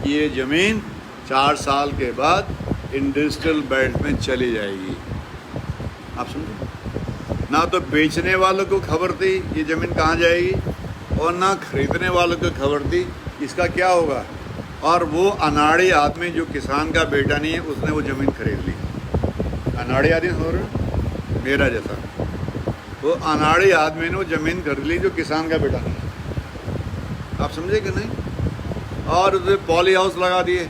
कि ये ज़मीन 4 साल के बाद इंडस्ट्रियल बेल्ट में चली जाएगी। आप समझो, ना तो बेचने वालों को खबर थी ये ज़मीन कहाँ जाएगी और ना खरीदने वालों को खबर थी इसका क्या होगा। और वो अनाड़ी आदमी जो किसान का बेटा नहीं है उसने वो ज़मीन खरीद ली। अनाड़ी आदमी हो रहा मेरा जैसा, वो अनाड़ी आदमी ने वो ज़मीन खरीद ली जो किसान का बेटा नहीं है। आप समझे कि नहीं? और उसे पॉली हाउस लगा दिए,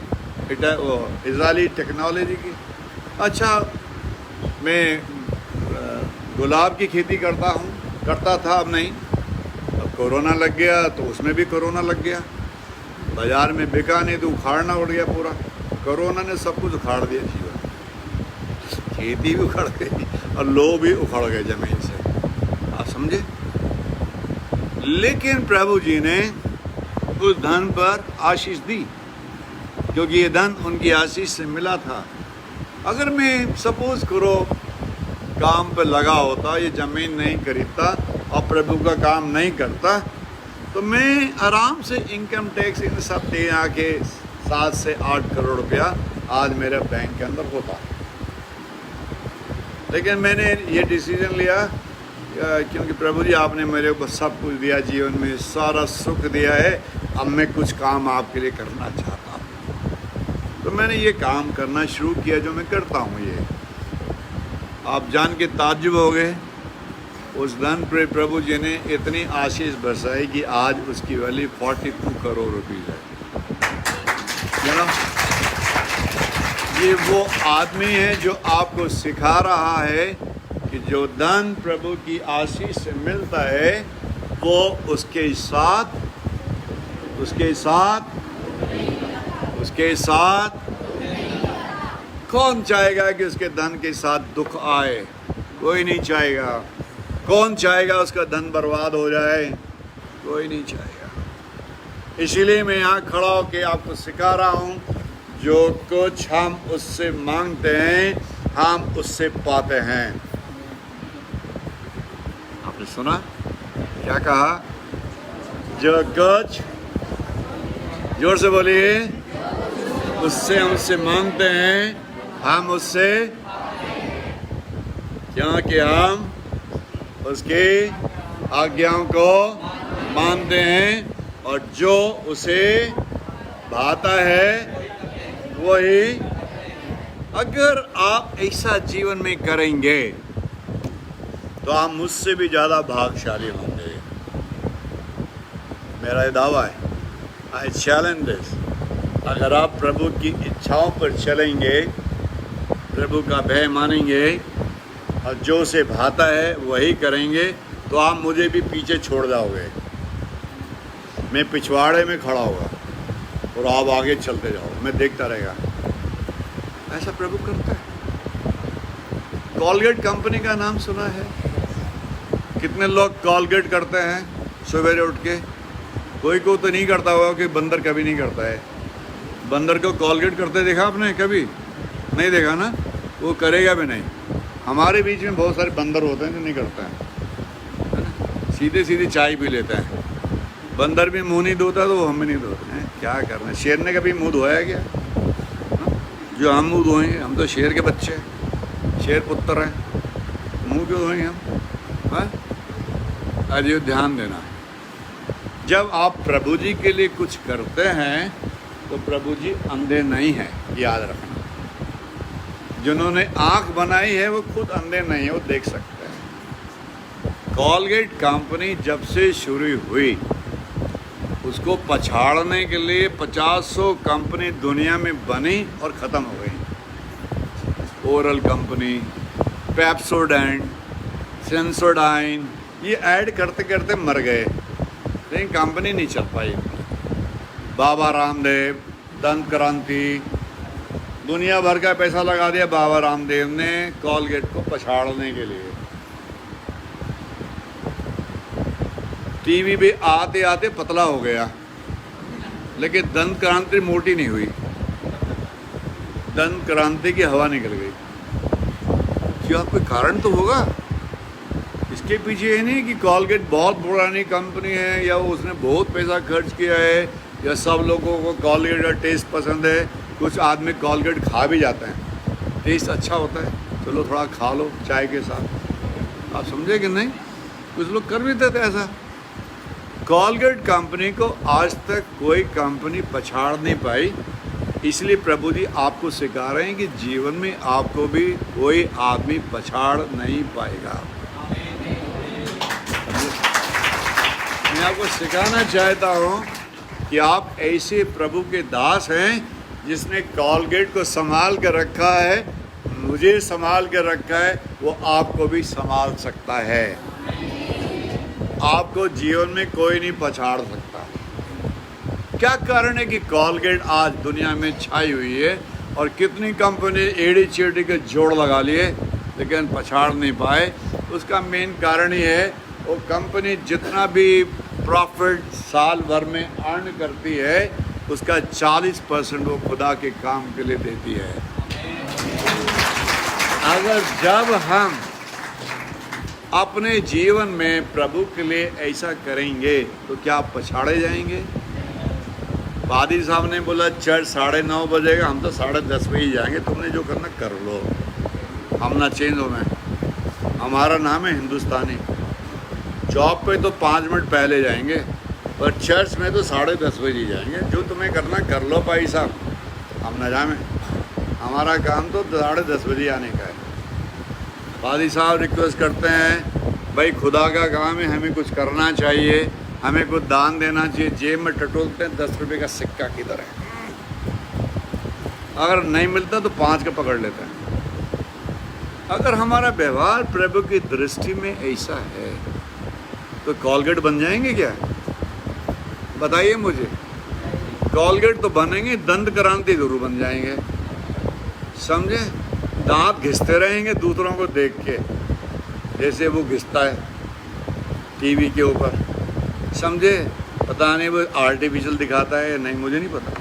वो इजरायली टेक्नोलॉजी की। अच्छा, मैं गुलाब की खेती करता था, अब नहीं। अब कोरोना लग गया तो उसमें भी कोरोना लग गया, बाज़ार में बिका नहीं तो उखाड़ना उड़ गया पूरा। कोरोना ने सब कुछ उखाड़ दिया जीवन, खेती भी उखड़ गई और लोग भी उखड़ गए ज़मीन से। आप समझे? लेकिन प्रभु जी ने उस धन पर आशीष दी क्योंकि ये धन उनकी आशीष से मिला था। अगर मैं सपोज करो काम पे लगा होता, ये ज़मीन नहीं खरीदता और प्रभु का काम नहीं करता, तो मैं आराम से इनकम टैक्स इन सब दे आके 7 से 8 करोड़ रुपया आज मेरे बैंक के अंदर होता। लेकिन मैंने ये डिसीजन लिया क्योंकि प्रभु जी आपने मेरे को सब कुछ दिया, जीवन में सारा सुख दिया है, अब मैं कुछ काम आपके लिए करना चाहता हूँ। तो मैंने ये काम करना शुरू किया जो मैं करता हूँ। ये आप जान के ताज्जुब हो गए, उस धन पर प्रभु जी ने इतनी आशीष बरसाई कि आज उसकी वैल्यू 42 करोड़ रुपीज़ है। ये वो आदमी है जो आपको सिखा रहा है कि जो धन प्रभु की आशीष से मिलता है वो उसके साथ कौन चाहेगा कि उसके धन के साथ दुख आए? कोई नहीं चाहेगा। कौन चाहेगा उसका धन बर्बाद हो जाए? कोई नहीं चाहेगा। इसीलिए मैं यहाँ खड़ा होकर आपको सिखा रहा हूँ, जो कुछ हम उससे मांगते हैं हम उससे पाते हैं। आपने सुना क्या कहा? जो कुछ, जोर से बोलिए, उससे हम उससे मांगते हैं हम उससे, क्योंकि हम उसकी आज्ञाओं को मानते हैं और जो उसे भाता है वही, अगर आप ऐसा जीवन में करेंगे तो आप मुझसे भी ज़्यादा भाग्यशाली होंगे। मेरा ये दावा है, आई चैलेंज दिस। अगर आप प्रभु की इच्छाओं पर चलेंगे, प्रभु का भय मानेंगे और जो उसे भाता है वही करेंगे, तो आप मुझे भी पीछे छोड़ जाओगे। मैं पिछवाड़े में खड़ा होगा और आप आगे चलते जाओ, मैं देखता रहेगा। ऐसा प्रभु करता है। कॉलगेट कंपनी का नाम सुना है? कितने लोग कॉलगेट करते हैं सवेरे उठ के? कोई को तो नहीं करता होगा कि बंदर कभी नहीं करता है। बंदर को कॉलगेट करते देखा आपने? कभी नहीं देखा ना, वो करेगा भी नहीं। हमारे बीच में बहुत सारे बंदर होते हैं जो नहीं करते हैं, सीधे सीधे चाय पी लेते हैं। बंदर भी मुंह नहीं धोता तो वो हम भी नहीं धोते हैं। क्या करना है? शेर ने कभी मुंह धोया क्या? जो हम मुंह धोएंगे? हम तो शेर के बच्चे हैं, शेर पुत्र हैं, मुंह क्यों धोएंगे हम? अरे ध्यान देना, जब आप प्रभु जी के लिए कुछ करते हैं तो प्रभु जी अंधे नहीं हैं, याद रखना। जिन्होंने आंख बनाई है वो खुद अंधे नहीं है, वो देख सकते हैं। कॉलगेट कंपनी जब से शुरू हुई, उसको पछाड़ने के लिए 50-100 कंपनी दुनिया में बनी और ख़त्म हो गई। ओरल कंपनी, पेप्सोडेंट, सेंसोडाइन, ये ऐड करते करते मर गए, लेकिन कंपनी नहीं चल पाई। बाबा रामदेव, दंत क्रांति, दुनिया भर का पैसा लगा दिया बाबा रामदेव ने कॉलगेट को पछाड़ने के लिए। टीवी पे आते आते पतला हो गया, लेकिन दंत क्रांति मोटी नहीं हुई। दंत क्रांति की हवा निकल गई। क्या कोई कारण तो होगा इसके पीछे? ये नहीं कि कॉलगेट बहुत पुरानी कंपनी है या उसने बहुत पैसा खर्च किया है या सब लोगों को कॉलगेट का टेस्ट पसंद है। कुछ आदमी कॉलगेट खा भी जाते हैं, टेस्ट अच्छा होता है, चलो थोड़ा खा लो चाय के साथ। आप समझे कि नहीं? कुछ लोग कर भी देते ऐसा। कॉलगेट कंपनी को आज तक कोई कंपनी पछाड़ नहीं पाई, इसलिए प्रभु जी आपको सिखा रहे हैं कि जीवन में आपको भी कोई आदमी पछाड़ नहीं पाएगा। मैं आपको सिखाना चाहता हूँ कि आप ऐसे प्रभु के दास हैं जिसने कॉलगेट को संभाल कर रखा है, मुझे संभाल कर रखा है, वो आपको भी संभाल सकता है। आपको जीवन में कोई नहीं पछाड़ सकता। क्या कारण है कि कॉलगेट आज दुनिया में छाई हुई है और कितनी कंपनी एड़ी चेड़ी के जोड़ लगा लिए लेकिन पछाड़ नहीं पाए? उसका मेन कारण ही है, वो कंपनी जितना भी प्रॉफिट साल भर में अर्न करती है उसका 40% वो खुदा के काम के लिए देती है। अगर जब हम अपने जीवन में प्रभु के लिए ऐसा करेंगे तो क्या आप पछाड़े जाएंगे? पादी साहब ने बोला चर्च 9:30 बजेगा, हम तो 10:30 बजे जाएंगे, तुमने जो करना कर लो, हम ना चेंज होना है। हमारा नाम है हिंदुस्तानी। जॉब पे तो 5 मिनट पहले जाएंगे, पर चर्च में तो 10:30 बजे जाएंगे। जो तुम्हें करना कर लो भाई साहब, हम ना जाएं। हमारा काम तो 10:30 बजे आने का है। पादी साहब रिक्वेस्ट करते हैं, भाई खुदा का काम है, हमें कुछ करना चाहिए, हमें कुछ दान देना चाहिए। जेब में टटोलते हैं 10 रुपये का सिक्का किधर है, अगर नहीं मिलता तो 5 का पकड़ लेते हैं। अगर हमारा व्यवहार प्रभु की दृष्टि में ऐसा है तो कॉलगेट बन जाएंगे क्या? बताइए मुझे। कॉलगेट तो बनेंगे, दंत क्रांति जरूर बन जाएंगे। समझे? दांत घिसते रहेंगे दूसरों को देख के, जैसे वो घिसता है टीवी के ऊपर। समझे? पता नहीं वो आर्टिफिशियल दिखाता है या नहीं, मुझे नहीं पता,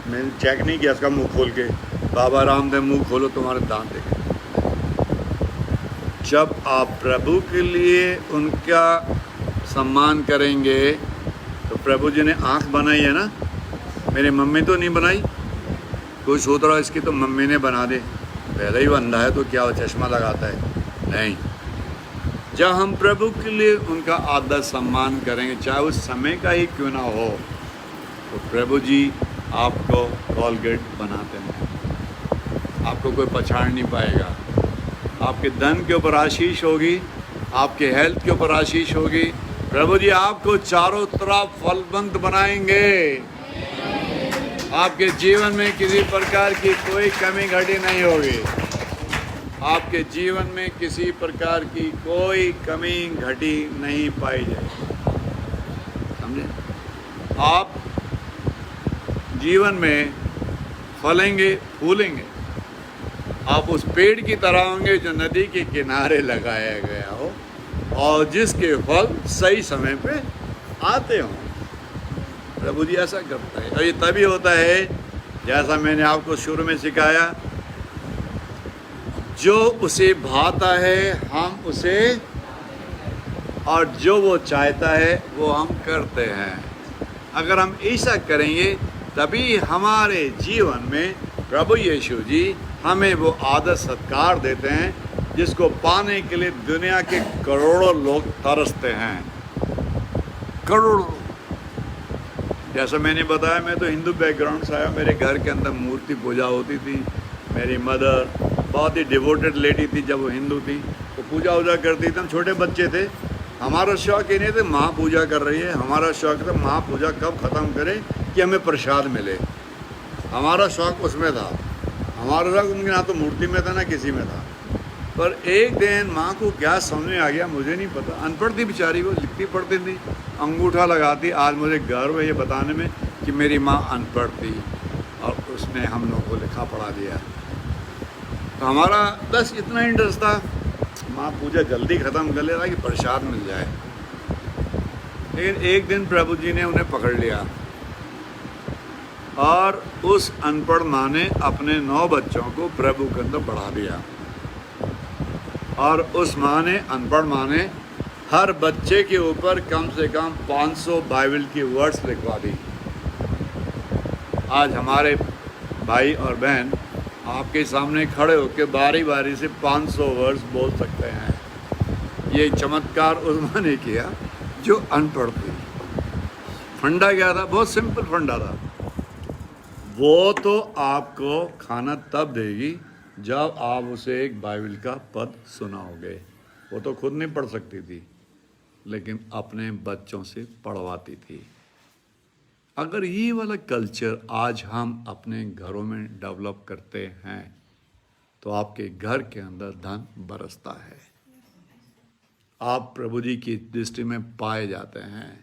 मैंने चेक नहीं किया उसका मुंह खोल के। बाबा रामदेव मुंह खोलो तुम्हारे दांत देखे। जब आप प्रभु के लिए उनका सम्मान करेंगे तो प्रभु जी ने आँख बनाई है ना, मेरी मम्मी तो नहीं बनाई। कोई सोच रहा इसकी तो मम्मी ने बना दे, पहले ही वो अंधा है तो क्या वो चश्मा लगाता है? नहीं। जब हम प्रभु के लिए उनका आदर सम्मान करेंगे, चाहे उस समय का ही क्यों ना हो, तो प्रभु जी आपको कोलगेट बनाते हैं, आपको कोई पहचान नहीं पाएगा। आपके धन के ऊपर आशीष होगी, आपके हेल्थ के ऊपर आशीष होगी। प्रभु जी आपको चारों तरफ फलवंत बनाएंगे। आपके जीवन में किसी प्रकार की कोई कमी घटी नहीं होगी। आपके जीवन में किसी प्रकार की कोई कमी घटी नहीं पाई जाएगी। समझे? आप जीवन में फलेंगे, फूलेंगे। आप उस पेड़ की तरह होंगे जो नदी के किनारे लगाया गया हो और जिसके फल सही समय पे आते हों। प्रभु जी ऐसा करता है, और ये तभी होता है जैसा मैंने आपको शुरू में सिखाया, जो उसे भाता है हम उसे, और जो वो चाहता है वो हम करते हैं। अगर हम ऐसा करेंगे तभी हमारे जीवन में प्रभु यीशु जी हमें वो आदर सत्कार देते हैं जिसको पाने के लिए दुनिया के करोड़ों लोग तरसते हैं। करोड़ों। जैसा मैंने बताया, मैं तो हिंदू बैकग्राउंड से आया। मेरे घर के अंदर मूर्ति पूजा होती थी। मेरी मदर बहुत ही डिवोटेड लेडी थी। जब वो हिंदू थी तो पूजा वूजा करती थी। हम छोटे बच्चे थे। हमारा शौक ये नहीं था माँ पूजा कर रही है, हमारा शौक था माँ पूजा कब ख़त्म करे कि हमें प्रसाद मिले। हमारा शौक उसमें था। हमारा शौक उनके ना तो मूर्ति में था ना किसी में था। पर एक दिन माँ को क्या समझ में आ गया मुझे नहीं पता। अनपढ़ थी बेचारी, वो लिखती पढ़ती थी, अंगूठा लगाती। आज मुझे गर्व है ये बताने में कि मेरी माँ अनपढ़ थी और उसने हम लोग को लिखा पढ़ा दिया। तो हमारा बस इतना इंटरेस्ट था माँ पूजा जल्दी ख़त्म कर लेता कि प्रसाद मिल जाए। लेकिन एक दिन प्रभु जी ने उन्हें पकड़ लिया और उस अनपढ़ माँ ने अपने 9 बच्चों को प्रभु के अंदर बढ़ा दिया। और उस माँ ने, अनपढ़ माँ ने, हर बच्चे के ऊपर कम से कम 500 बाइबल की वर्ड्स लिखवा दी। आज हमारे भाई और बहन आपके सामने खड़े होकर बारी बारी से 500 वर्ड्स बोल सकते हैं। ये चमत्कार उस माँ ने किया जो अनपढ़ थी। फंडा क्या था? बहुत सिंपल फंडा था। वो तो आपको खाना तब देगी जब आप उसे एक बाइबल का पद सुनाओगे। वो तो खुद नहीं पढ़ सकती थी लेकिन अपने बच्चों से पढ़वाती थी। अगर ये वाला कल्चर आज हम अपने घरों में डेवलप करते हैं तो आपके घर के अंदर धन बरसता है। आप प्रभु जी की दृष्टि में पाए जाते हैं।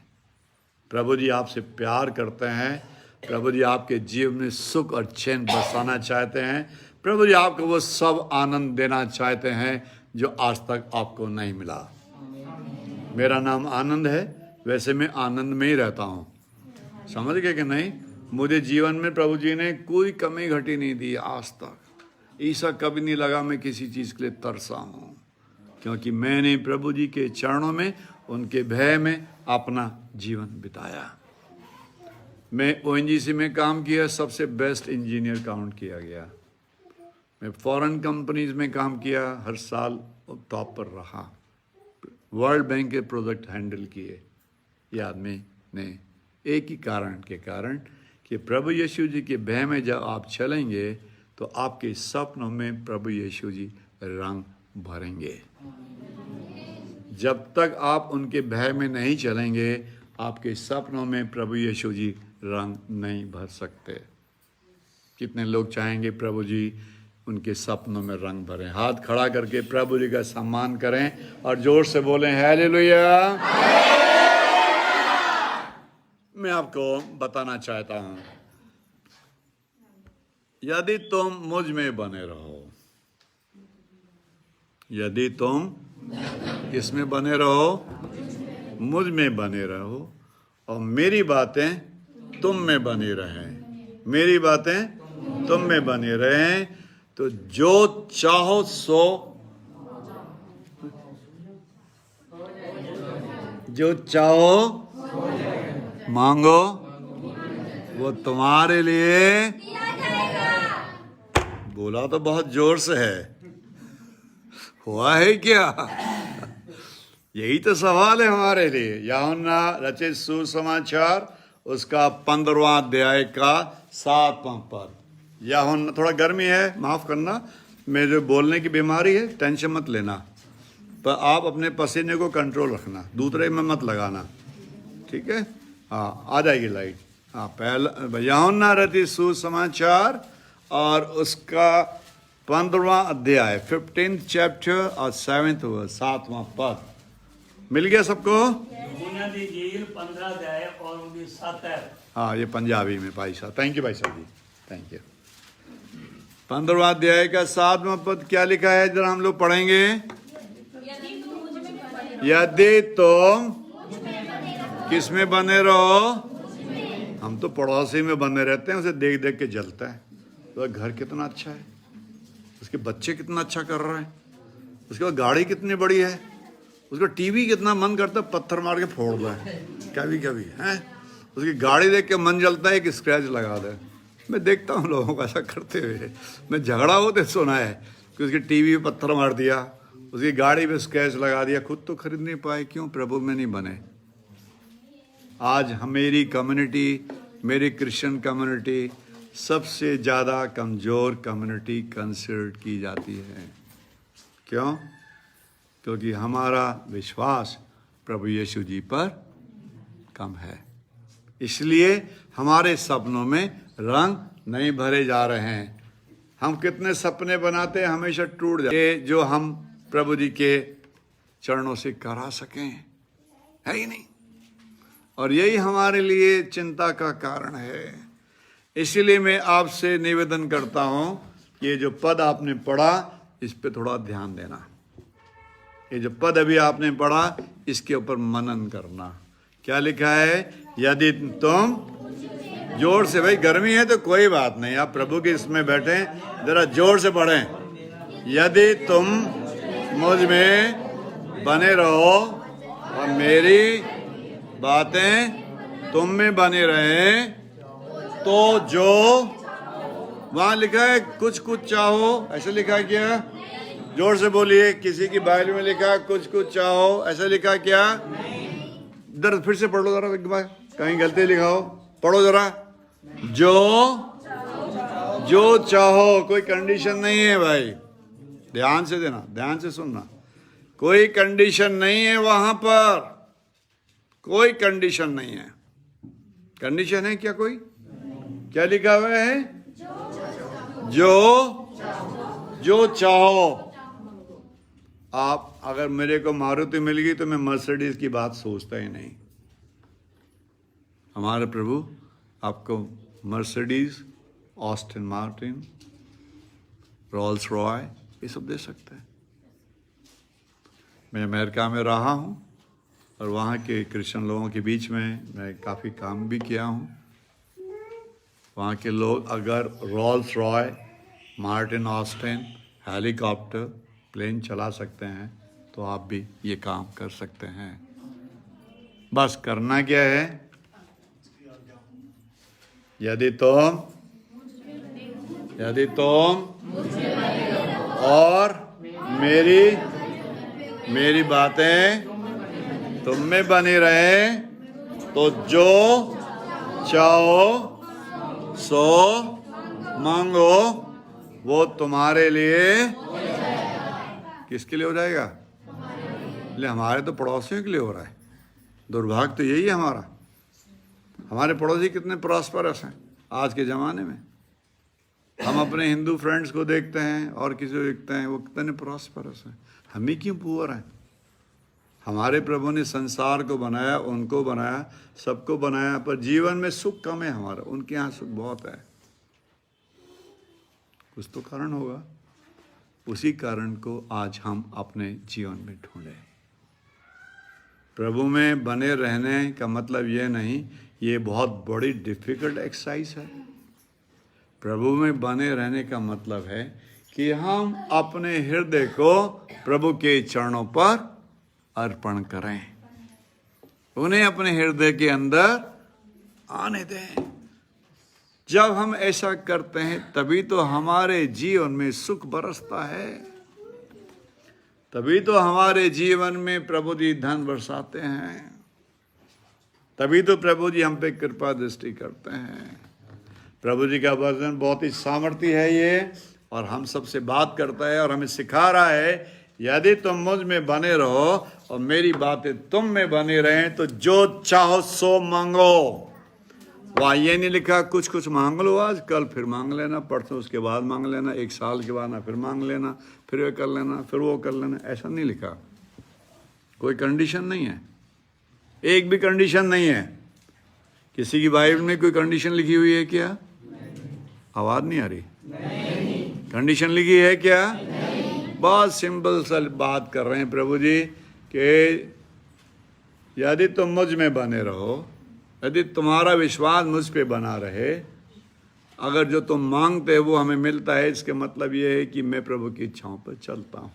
प्रभु जी आपसे प्यार करते हैं। प्रभु जी आपके जीवन में सुख और चैन बरसाना चाहते हैं। प्रभु जी आपको वो सब आनंद देना चाहते हैं जो आज तक आपको नहीं मिला। मेरा नाम आनंद है, वैसे मैं आनंद में ही रहता हूँ। समझ गए कि नहीं? मुझे जीवन में प्रभु जी ने कोई कमी घटी नहीं दी आज तक। ऐसा कभी नहीं लगा मैं किसी चीज़ के लिए तरसा हूँ, क्योंकि मैंने प्रभु जी के चरणों में, उनके भय में अपना जीवन बिताया। मैं ONGC में काम किया, सबसे बेस्ट इंजीनियर काउंट किया गया। मैं फॉरेन कंपनीज में काम किया, हर साल टॉप पर रहा। वर्ल्ड बैंक के प्रोजेक्ट हैंडल किए। ये आदमी ने एक ही कारण के कारण कि प्रभु यीशु जी के भय में जब आप चलेंगे तो आपके सपनों में प्रभु यीशु जी रंग भरेंगे। जब तक आप उनके भय में नहीं चलेंगे आपके सपनों में प्रभु यीशु जी रंग नहीं भर सकते। कितने लोग चाहेंगे प्रभु जी उनके सपनों में रंग भरें? हाथ खड़ा करके प्रभु जी का सम्मान करें और जोर से बोलें हालेलुया। मैं आपको बताना चाहता हूं, यदि तुम मुझ में बने रहो, यदि तुम किसमें बने रहो? मुझ में बने रहो और मेरी बातें तुम में बनी रहें, मेरी बातें तुम में बनी रहें, तो जो चाहो सो, जो चाहो मांगो वो तुम्हारे लिए। बोला तो बहुत जोर से है, हुआ है क्या? यही तो सवाल है हमारे लिए। यूहन्ना रचित सुसमाचार उसका 15वां अध्याय का 7वां पद। या हो थोड़ा गर्मी है, माफ करना, मेरे बोलने की बीमारी है, टेंशन मत लेना, पर आप अपने पसीने को कंट्रोल रखना, दूसरे में मत लगाना, ठीक है। हाँ, आ जाएगी लाइट। हाँ, पहला यूहन्ना रचित सुसमाचार और उसका 15वां अध्याय 15th चैप्टर और 7th वर्स, 7वां पद। मिल गया सबको? यूहन्ना दी इंजील 15 अध्याय और उनकी 7 है। हाँ, ये पंजाबी में भाई साहब। थैंक यू भाई साहब जी, थैंक यू। 15वां अध्याय का 7वां पद क्या लिखा है, जरा हम लोग पढ़ेंगे। यदि तुम किस में बने रहो, हम तो पड़ोसी में बने रहते हैं, उसे देख देख के जलता है। तो घर कितना अच्छा है, उसके बच्चे कितना अच्छा कर रहे हैं, उसके बाद गाड़ी कितनी बड़ी है, उसका टीवी कितना मन करता है पत्थर मार के फोड़ दे कभी कभी है। उसकी गाड़ी देख के मन जलता है कि स्क्रैच लगा दे। मैं देखता हूँ लोगों को ऐसा करते हुए। मैं झगड़ा होते सुना है कि उसकी टीवी पे पत्थर मार दिया, उसकी गाड़ी पे स्क्रैच लगा दिया, खुद तो खरीद नहीं पाए। क्यों? प्रभु में नहीं बने। आज मेरी कम्युनिटी, मेरी क्रिश्चियन कम्युनिटी सबसे ज़्यादा कमज़ोर कम्युनिटी कंसिडर की जाती है। क्यों? क्योंकि हमारा विश्वास प्रभु यीशु जी पर कम है, इसलिए हमारे सपनों में रंग नहीं भरे जा रहे हैं। हम कितने सपने बनाते हैं, हमेशा टूट जाते, जो हम प्रभु जी के चरणों से करा सकें, है ही नहीं। और यही हमारे लिए चिंता का कारण है। इसीलिए मैं आपसे निवेदन करता हूं कि ये जो पद आपने पढ़ा, इस पे थोड़ा ध्यान देना। ये जो पद अभी आपने पढ़ा, इसके ऊपर मनन करना। क्या लिखा है? यदि तुम, जोर से, भाई गर्मी है तो कोई बात नहीं, आप प्रभु के इसमें बैठे, जरा जोर से पढ़ें। यदि तुम मुझ में बने रहो और मेरी बातें तुम में बने रहे, तो जो वहां लिखा है कुछ कुछ चाहो, ऐसे लिखा है क्या? जोर से बोलिए। किसी की बाइबल में लिखा है कुछ कुछ चाहो, ऐसा लिखा क्या? इधर फिर से पढ़ लो जरा एक बार, कहीं गलती लिखा हो, पढ़ो जरा। जो चाहो, कोई कंडीशन नहीं है भाई, ध्यान से देना, ध्यान से सुनना। कोई कंडीशन नहीं है वहां पर, कोई कंडीशन नहीं है। कंडीशन है क्या कोई? क्या लिखा हुआ है? जो चाहो। आप अगर मेरे को मारुति मिल गई तो मैं मर्सिडीज की बात सोचता ही नहीं। हमारे प्रभु आपको Mercedes, Aston Martin, Rolls Royce, ये सब दे सकते हैं। मैं अमेरिका में रहा हूँ और वहाँ के क्रिश्चियन लोगों के बीच में मैं काफ़ी काम भी किया हूँ। वहाँ के लोग अगर Rolls Royce, Martin Aston, helicopter, plane चला सकते हैं, तो आप भी ये काम कर सकते हैं। बस करना क्या है? यदि तुम और मेरी बातें तुम में बनी रहे, तो जो चाहो सो मांगो, वो तुम्हारे लिए। किसके लिए हो जाएगा? ले, हमारे तो पड़ोसियों के लिए हो रहा है। दुर्भाग्य तो यही है हमारा। हमारे पड़ोसी कितने प्रॉस्परस हैं आज के ज़माने में। हम अपने हिंदू फ्रेंड्स को देखते हैं और किसी को देखते हैं, वो कितने प्रॉस्परस हैं। हम ही क्यों पुअर हैं? हमारे प्रभु ने संसार को बनाया, उनको बनाया, सबको बनाया, पर जीवन में सुख कम है हमारा, उनके यहाँ सुख बहुत है। कुछ तो कारण होगा, उसी कारण को आज हम अपने जीवन में ढूंढें। प्रभु में बने रहने का मतलब ये नहीं, ये बहुत बड़ी डिफिकल्ट एक्सरसाइज है। प्रभु में बने रहने का मतलब है कि हम अपने हृदय को प्रभु के चरणों पर अर्पण करें, उन्हें अपने हृदय के अंदर आने दें। जब हम ऐसा करते हैं तभी तो हमारे जीवन में सुख बरसता है, तभी तो हमारे जीवन में प्रभु जी धन बरसाते हैं, तभी तो प्रभु जी हम पे कृपा दृष्टि करते हैं। प्रभु जी का वचन बहुत ही सामर्थ्य है ये, और हम सबसे बात करता है और हमें सिखा रहा है, यदि तुम मुझ में बने रहो और मेरी बातें तुम में बनी रहें तो जो चाहो सो मांगो। वहाँ ये नहीं लिखा कुछ कुछ मांग लो, आज कल फिर मांग लेना, परसों उसके बाद मांग लेना, 1 साल के बाद ना फिर मांग लेना, फिर ये कर लेना, फिर वो कर लेना। ऐसा नहीं लिखा, कोई कंडीशन नहीं है, एक भी कंडीशन नहीं है। किसी की बाइबल में कोई कंडीशन लिखी हुई है क्या? आवाज नहीं आ रही? कंडीशन लिखी है क्या? बहुत सिंपल सा बात कर रहे हैं प्रभु जी कि यदि तुम मुझ में बने रहो, यदि तुम्हारा विश्वास मुझ पे बना रहे, अगर जो तुम मांगते हो वो हमें मिलता है, इसके मतलब ये है कि मैं प्रभु की इच्छाओं पर चलता हूँ,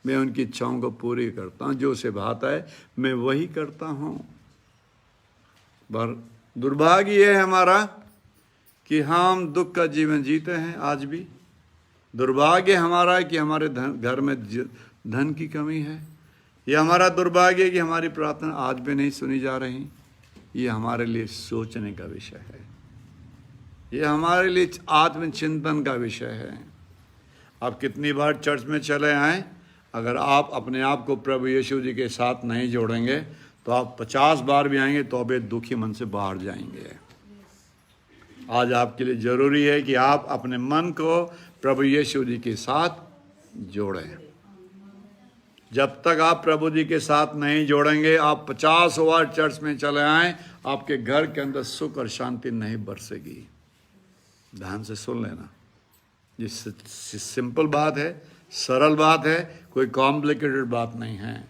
मैं उनकी इच्छाओं को पूरी करता हूँ, जो उसे भाता है मैं वही करता हूँ। पर दुर्भाग्य है हमारा कि हम दुख का जीवन जीते हैं आज भी। दुर्भाग्य हमारा कि हमारे घर में धन की कमी है। ये हमारा दुर्भाग्य है कि हमारी प्रार्थना आज भी नहीं सुनी जा रही। ये हमारे लिए सोचने का विषय है, ये हमारे लिए आत्मचिंतन का विषय है। आप कितनी बार चर्च में चले आए, अगर आप अपने आप को प्रभु यीशु जी के साथ नहीं जोड़ेंगे तो आप 50 बार भी आएंगे तो भी दुखी मन से बाहर जाएंगे। आज आपके लिए जरूरी है कि आप अपने मन को प्रभु यीशु जी के साथ जोड़ें। जब तक आप प्रभु जी के साथ नहीं जोड़ेंगे, आप 50 बार चर्च में चले आएं, आपके घर के अंदर सुख और शांति नहीं बरसेगी। ध्यान से सुन लेना, ये सिंपल बात है, सरल बात है, कोई कॉम्प्लिकेटेड बात नहीं है।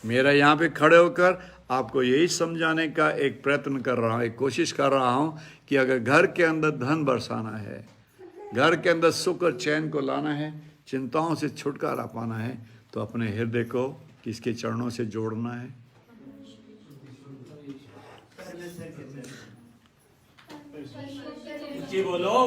मेरा यहाँ पे खड़े होकर आपको यही समझाने का एक प्रयत्न कर रहा हूँ, एक कोशिश कर रहा हूँ कि अगर घर के अंदर धन बरसाना है, घर के अंदर सुख और चैन को लाना है, चिंताओं से छुटकारा पाना है, तो अपने हृदय को किसके चरणों से जोड़ना है? जी बोलो।